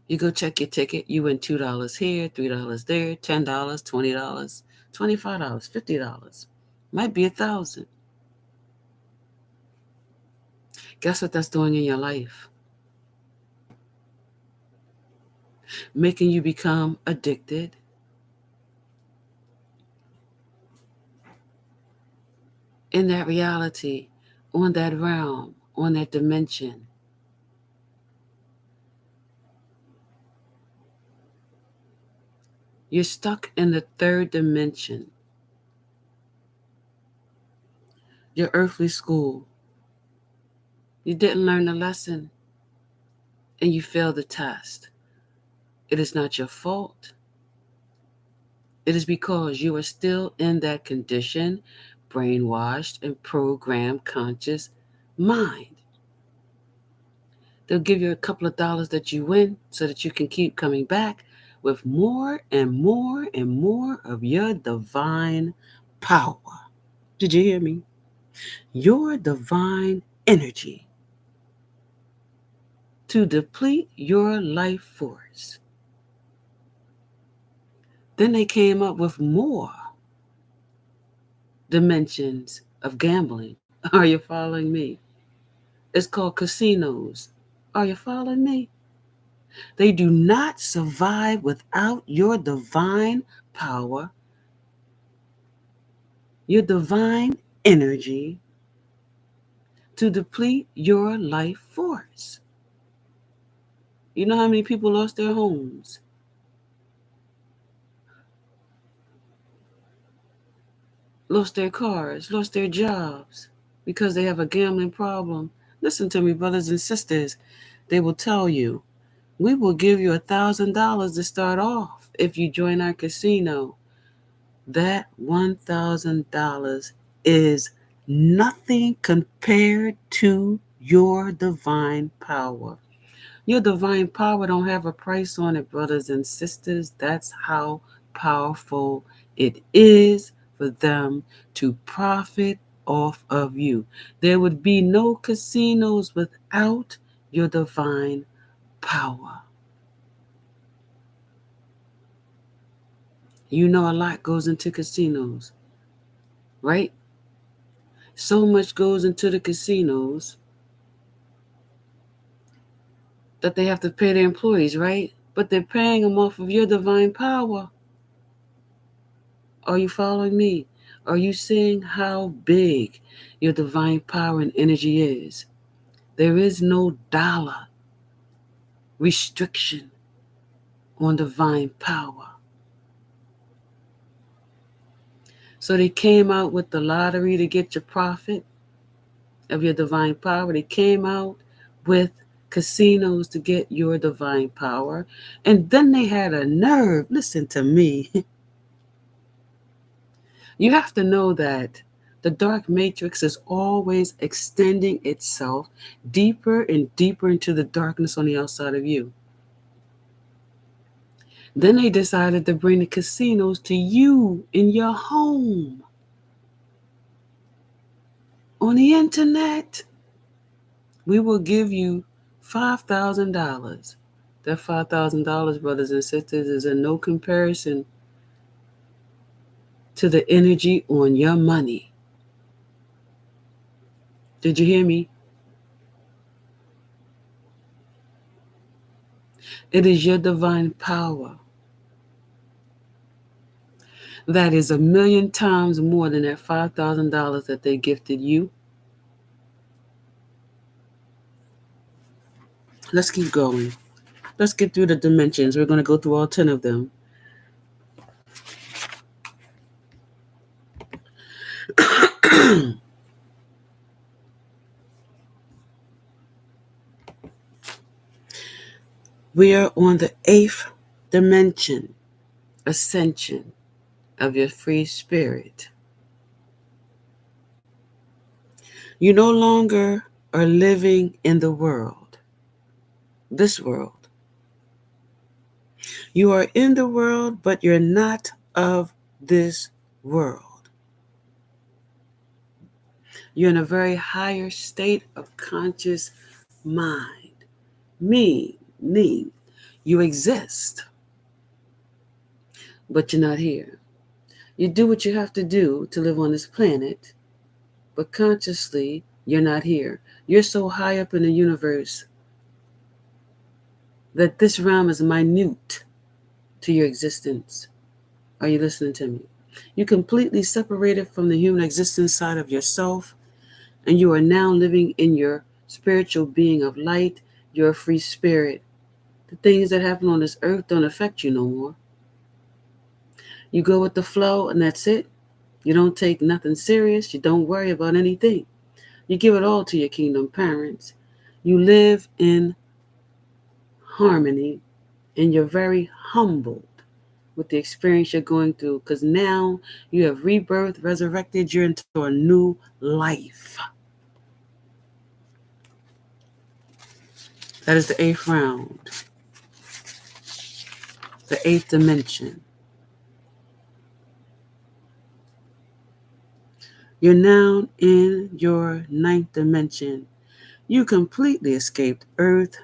you go check your ticket. You win $2 here, $3 there, $10, $20, $25, $50. Might be 1,000. Guess what that's doing in your life? Making you become addicted. In that reality, on that realm, on that dimension. You're stuck in the third dimension. Your earthly school. You didn't learn the lesson and you failed the test. It is not your fault. It is because you are still in that conditioned, brainwashed, and programmed conscious mind. They'll give you a couple of dollars that you win so that you can keep coming back with more and more and more of your divine power. Did you hear me? Your divine energy to deplete your life force. Then they came up with more dimensions of gambling. Are you following me? It's called casinos. Are you following me? They do not survive without your divine power, your divine energy to deplete your life force. You know how many people lost their homes? Lost their cars, lost their jobs because they have a gambling problem. Listen to me, brothers and sisters. They will tell you, we will give you $1,000 to start off if you join our casino. That $1,000 is nothing compared to your divine power. Your divine power don't have a price on it, brothers and sisters. That's how powerful it is for them to profit off of you. There would be no casinos without your divine power. You know a lot goes into casinos, right? So much goes into the casinos that they have to pay their employees, right? But they're paying them off of your divine power. Are you following me? Are you seeing how big your divine power and energy is? There is no dollar restriction on divine power. So they came out with the lottery to get your profit of your divine power. They came out with casinos to get your divine power. And then they had a nerve. Listen to me. You have to know that the dark matrix is always extending itself deeper and deeper into the darkness on the outside of you. Then they decided to bring the casinos to you in your home on the internet. We will give you $5,000. That $5,000, brothers and sisters, is in no comparison to the energy on your money. Did you hear me? It is your divine power that is 1,000,000 times more than that $5,000 that they gifted you. Let's keep going. Let's get through the dimensions. We're going to go through all 10 of them. We are on the 8th dimension, ascension of your free spirit. You no longer are living in the world, this world. You are in the world, but you're not of this world. You're in a very higher state of conscious mind. Meaning, you exist, but you're not here. You do what you have to do to live on this planet, but consciously, you're not here. You're so high up in the universe that this realm is minute to your existence. Are you listening to me? You completely separated from the human existence side of yourself, and you are now living in your spiritual being of light. You're a free spirit. The things that happen on this earth don't affect you no more. You go with the flow, and that's it. You don't take nothing serious. You don't worry about anything. You give it all to your kingdom parents. You live in harmony, and you're very humbled with the experience you're going through, because now you have rebirth, resurrected, you're into a new life. That is the 8th round, the 8th dimension. You're now in your 9th dimension. You completely escaped Earth.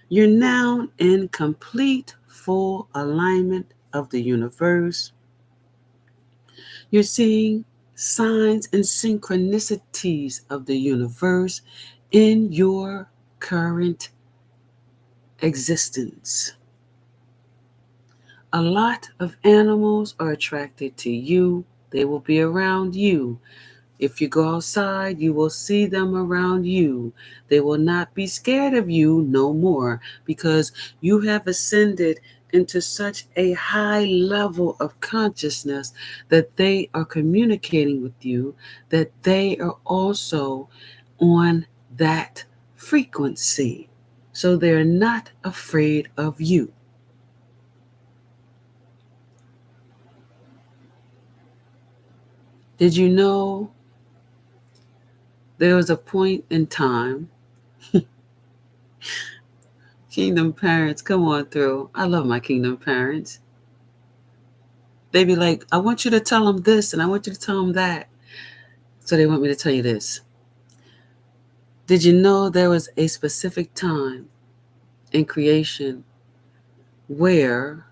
You're now in complete, full alignment of the universe. You're seeing signs and synchronicities of the universe in your current existence. A lot of animals are attracted to you. They will be around you. If you go outside, you will see them around you. They will not be scared of you no more, because you have ascended into such a high level of consciousness that they are communicating with you, that they are also on that frequency. So they're not afraid of you. Did you know there was a point in time? Kingdom parents, come on through. I love my kingdom parents. They be like, I want you to tell them this and I want you to tell them that. So they want me to tell you this. Did you know there was a specific time in creation where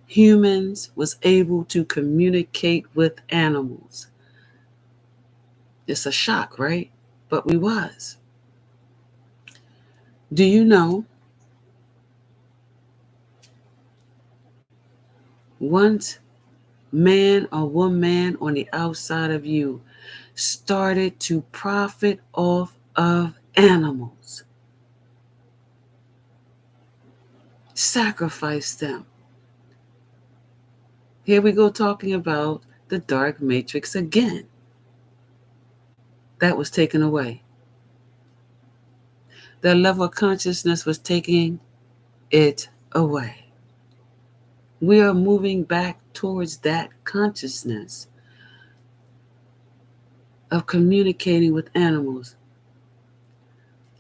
humans was able to communicate with animals? It's a shock, right? But we was. Do you know once man or woman on the outside of you started to profit off of animals, sacrifice them? Here we go talking about the dark matrix again. That was taken away. That level of consciousness was taking it away. We are moving back towards that consciousness of communicating with animals.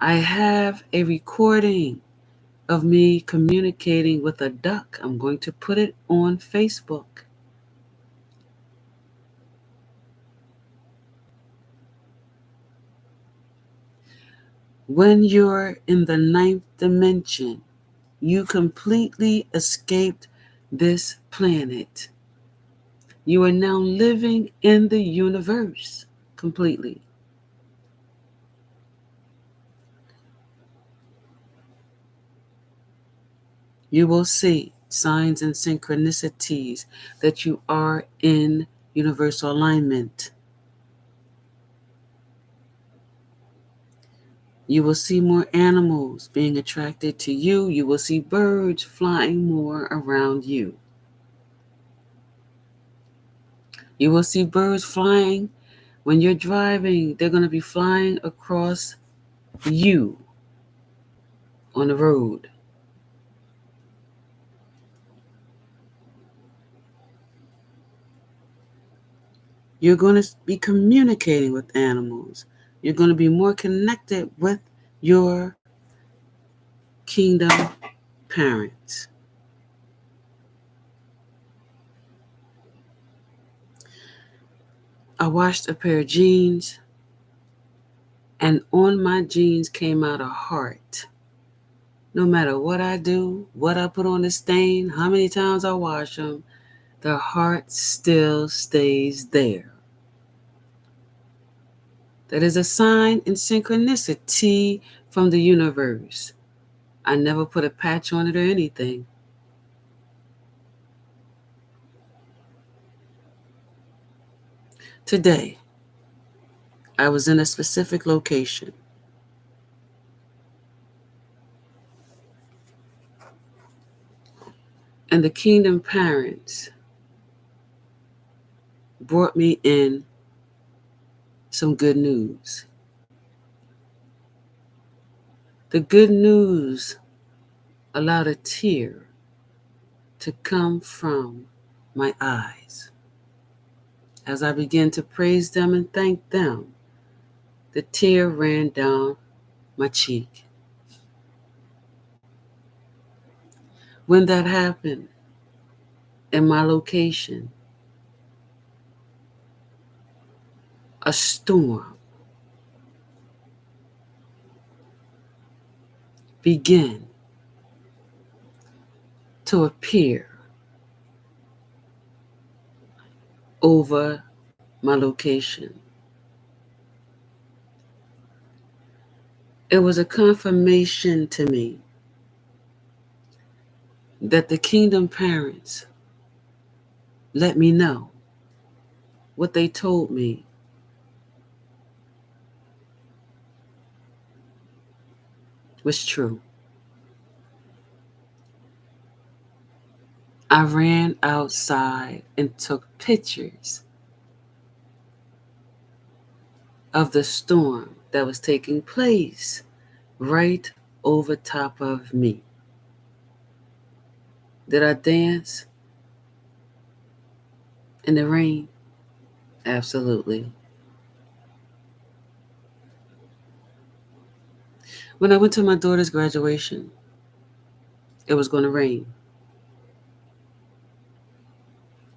I have a recording of me communicating with a duck. I'm going to put it on Facebook. When you're in the 9th dimension, you completely escaped this planet. You are now living in the universe completely. You will see signs and synchronicities that you are in universal alignment. You will see more animals being attracted to you. You will see birds flying more around you. You will see birds flying when you're driving. They're going to be flying across you on the road. You're going to be communicating with animals. You're going to be more connected with your kingdom parents. I washed a pair of jeans, and on my jeans came out a heart. No matter what I do, what I put on the stain, how many times I wash them, the heart still stays there. That is a sign and synchronicity from the universe. I never put a patch on it or anything. Today, I was in a specific location. And the kingdom parents brought me in some good news. The good news allowed a tear to come from my eyes. As I began to praise them and thank them, the tear ran down my cheek. When that happened in my location, a storm began to appear over my location. It was a confirmation to me that the kingdom parents let me know what they told me was true. I ran outside and took pictures of the storm that was taking place right over top of me. Did I dance in the rain? Absolutely. When I went to my daughter's graduation, it was going to rain.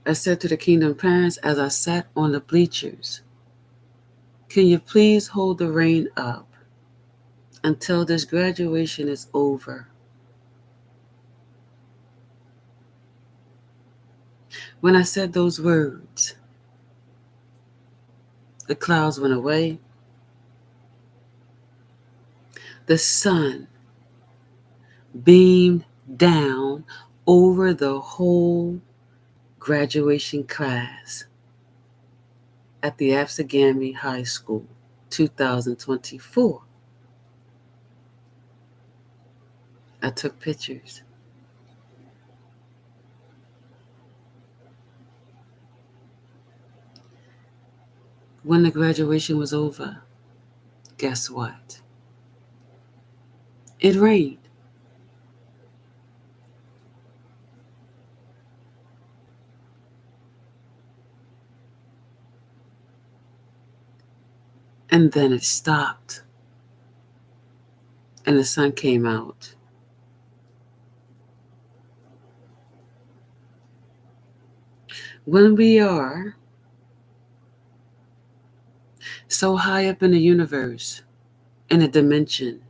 I said to the kingdom parents as I sat on the bleachers, can you please hold the rain up until this graduation is over? When I said those words, the clouds went away. The sun beamed down over the whole graduation class at the Absegami High School, 2024. I took pictures. When the graduation was over, guess what? It rained. And then it stopped. And the sun came out. When we are so high up in the universe, in a dimension,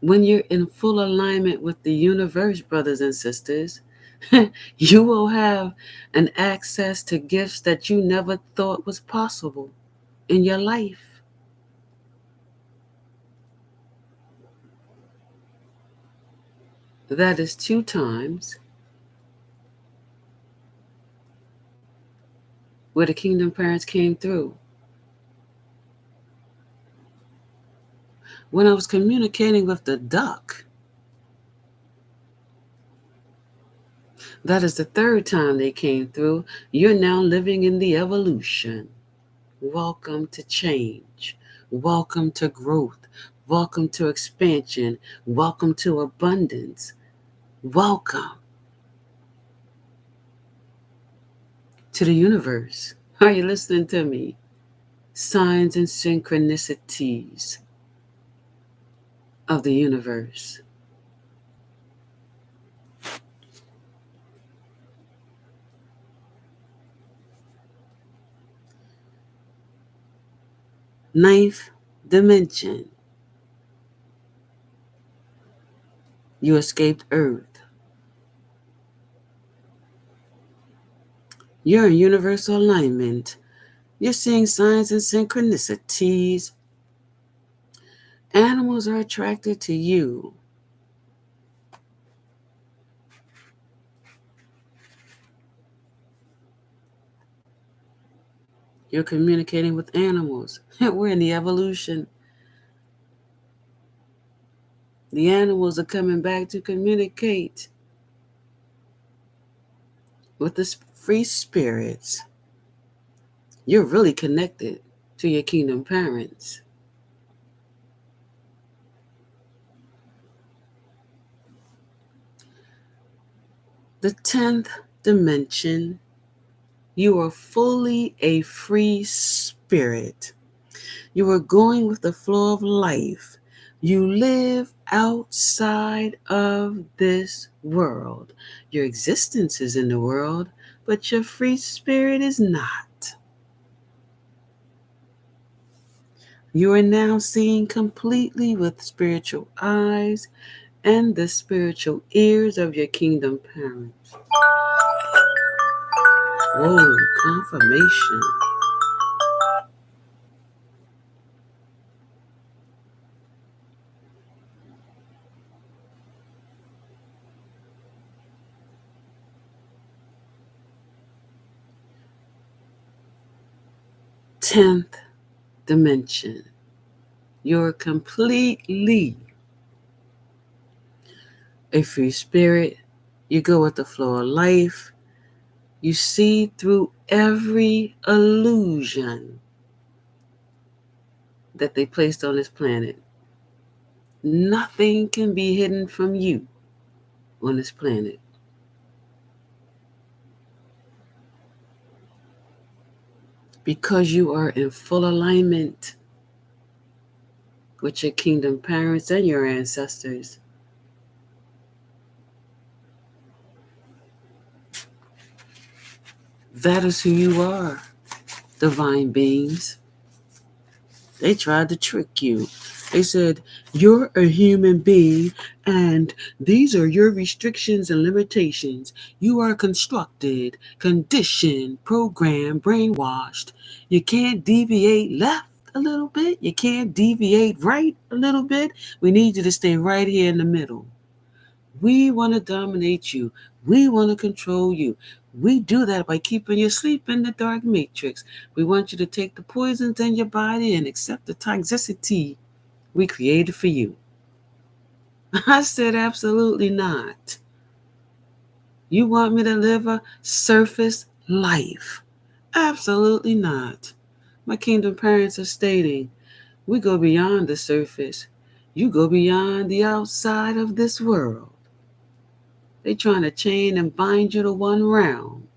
when you're in full alignment with the universe, brothers and sisters, you will have an access to gifts that you never thought was possible in your life. That is 2 times where the kingdom parents came through. When I was communicating with the duck, that is the 3rd time they came through. You're now living in the evolution. Welcome to change. Welcome to growth. Welcome to expansion. Welcome to abundance. Welcome to the universe. Are you listening to me? Signs and synchronicities of the universe. Ninth dimension. You escaped Earth. You're in universal alignment. You're seeing signs and synchronicities. Animals are attracted to you. You're communicating with animals. We're in the evolution. The animals are coming back to communicate with the free spirits. You're really connected to your kingdom parents. The 10th dimension, you are fully a free spirit. You are going with the flow of life. You live outside of this world. Your existence is in the world, but your free spirit is not. You are now seeing completely with spiritual eyes and the spiritual ears of your kingdom parents. Whoa, confirmation. Tenth dimension. You're completely a free spirit. You go with the flow of life. You see through every illusion that they placed on this planet. Nothing can be hidden from you on this planet. Because you are in full alignment with your kingdom parents and your ancestors. That is who you are, divine beings. They tried to trick you. They said, you're a human being and these are your restrictions and limitations. You are constructed, conditioned, programmed, brainwashed. You can't deviate left a little bit. You can't deviate right a little bit. We need you to stay right here in the middle. We want to dominate you. We want to control you. We do that by keeping you asleep in the dark matrix. We want you to take the poisons in your body and accept the toxicity we created for you. I said, absolutely not. You want me to live a surface life? Absolutely not. My kingdom parents are stating, we go beyond the surface. You go beyond the outside of this world. They trying to chain and bind you to one realm.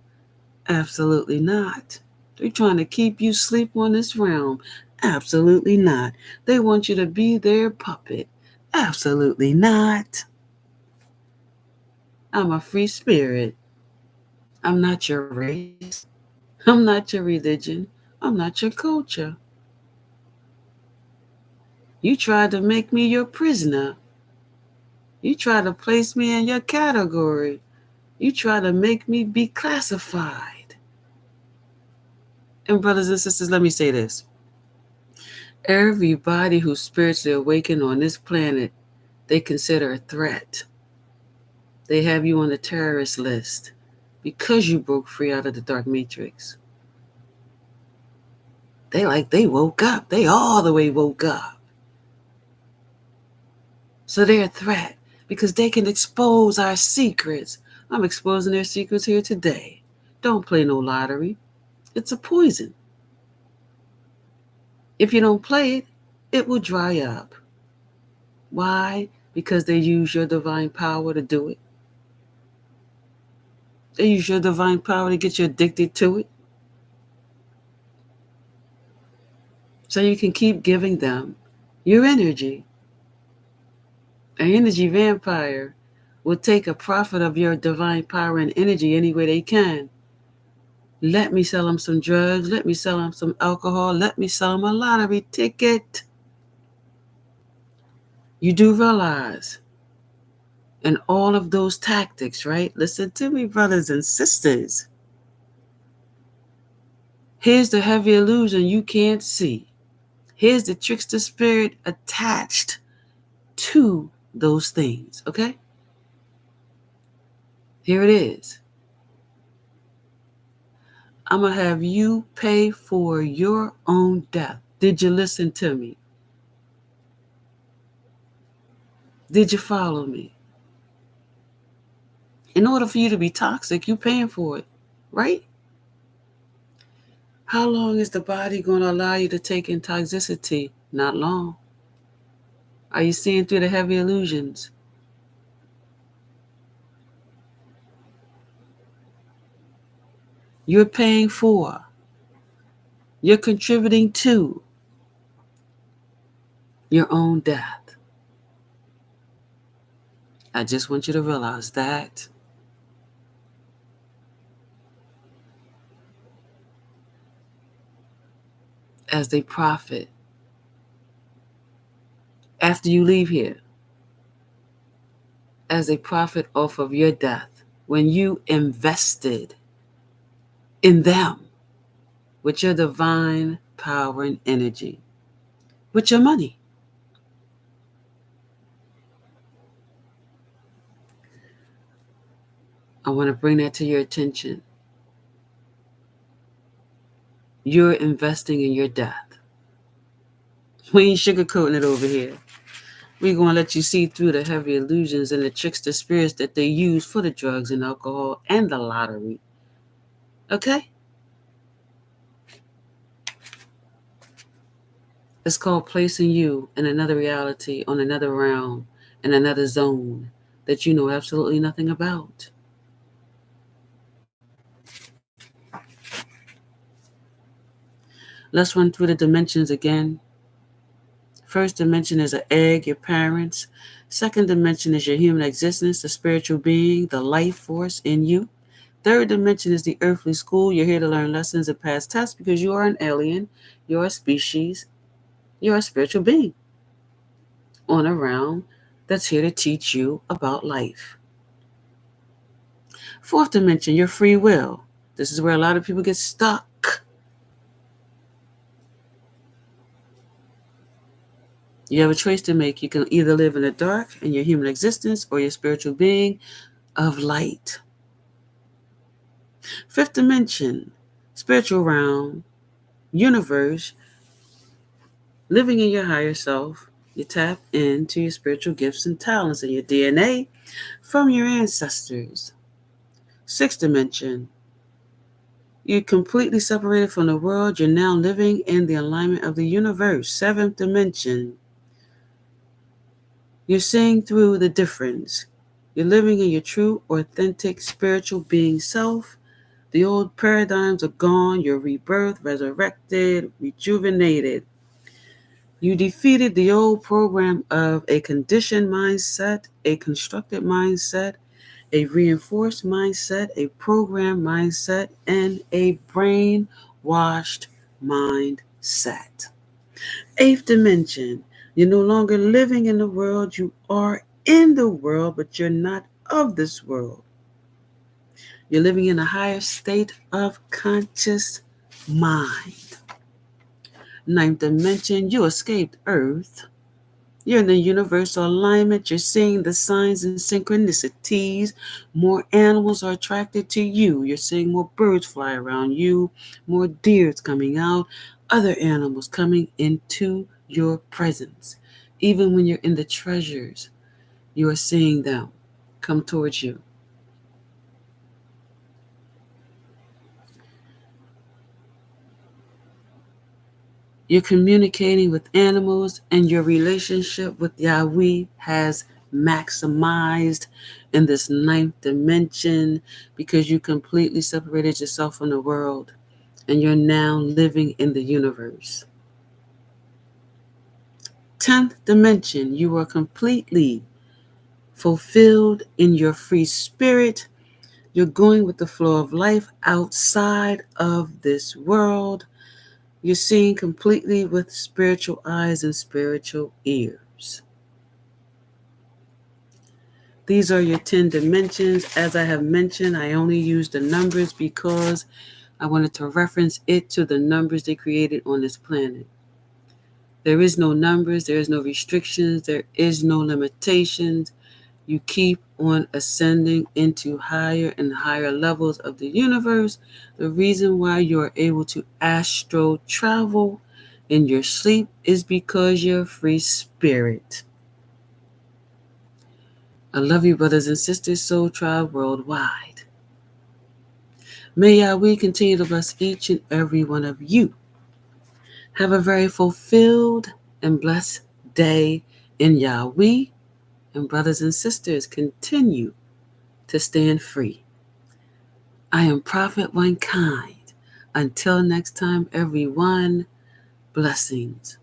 Absolutely not. They're trying to keep you asleep on this realm. Absolutely not. They want you to be their puppet. Absolutely not. I'm a free spirit. I'm not your race. I'm not your religion. I'm not your culture. You tried to make me your prisoner. You tried to place me in your category. You try to make me be classified. And brothers and sisters, let me say this. Everybody who's spiritually awakened on this planet, they consider a threat. They have you on the terrorist list because you broke free out of the dark matrix. They woke up. They all the way woke up. So they're a threat because they can expose our secrets. I'm exposing their secrets here today. Don't play no lottery. It's a poison. If you don't play it, it will dry up. Why? Because they use your divine power to do it. They use your divine power to get you addicted to it. So you can keep giving them your energy. An energy vampire will take a profit of your divine power and energy any way they can. Let me sell them some drugs. Let me sell them some alcohol. Let me sell them a lottery ticket. You do realize in all of those tactics, right? Listen to me, brothers and sisters. Here's the heavy illusion you can't see. Here's the trickster spirit attached to those things, okay? Here it is. I'm going to have you pay for your own death. Did you listen to me? Did you follow me? In order for you to be toxic, you're paying for it, right? How long is the body going to allow you to take in toxicity? Not long. Are you seeing through the heavy illusions? You're paying for, you're contributing to your own death. I just want you to realize that. As they profit after you leave here, as they profit off of your death, when you invested in them with your divine power and energy, with your money. I want to bring that to your attention. You're investing in your death. We ain't sugarcoating it over here. We're going to let you see through the heavy illusions and the trickster spirits that they use for the drugs and alcohol and the lottery. Okay? It's called placing you in another reality, on another realm, in another zone that you know absolutely nothing about. Let's run through the dimensions again. First dimension is an egg, your parents. Second dimension is your human existence, the spiritual being, the life force in you. Third dimension is the earthly school. You're here to learn lessons and pass tests because you are an alien. You're a species. You're a spiritual being on a realm that's here to teach you about life. Fourth dimension, your free will. This is where a lot of people get stuck. You have a choice to make. You can either live in the dark in your human existence or your spiritual being of light. Fifth dimension, spiritual realm, universe, living in your higher self. You tap into your spiritual gifts and talents and your DNA from your ancestors. Sixth dimension, you're completely separated from the world. You're now living in the alignment of the universe. Seventh dimension, you're seeing through the difference. You're living in your true, authentic, spiritual being self. The old paradigms are gone. You're rebirthed, resurrected, rejuvenated. You defeated the old program of a conditioned mindset, a constructed mindset, a reinforced mindset, a programmed mindset, and a brainwashed mindset. Eighth dimension, you're no longer living in the world. You are in the world, but you're not of this world. You're living in a higher state of conscious mind. Ninth dimension, you escaped Earth. You're in the universal alignment. You're seeing the signs and synchronicities. More animals are attracted to you. You're seeing more birds fly around you, more deers coming out, other animals coming into your presence. Even when you're in the treasures, you are seeing them come towards you. You're communicating with animals, and your relationship with Yahweh has maximized in this ninth dimension because you completely separated yourself from the world and you're now living in the universe. 10th dimension, you are completely fulfilled in your free spirit. You're going with the flow of life outside of this world. You're seeing completely with spiritual eyes and spiritual ears. These are your 10 dimensions. As I have mentioned, I only used the numbers because I wanted to reference it to the numbers they created on this planet. There is no numbers, there is no restrictions, there is no limitations. You keep on ascending into higher and higher levels of the universe. The reason why you are able to astral travel in your sleep is because you're free spirit. I love you, brothers and sisters, Soul Tribe worldwide. May Yahweh continue to bless each and every one of you. Have a very fulfilled and blessed day in Yahweh. And brothers and sisters, continue to stand free. I am Prophet One Kind. Until next time, everyone, blessings.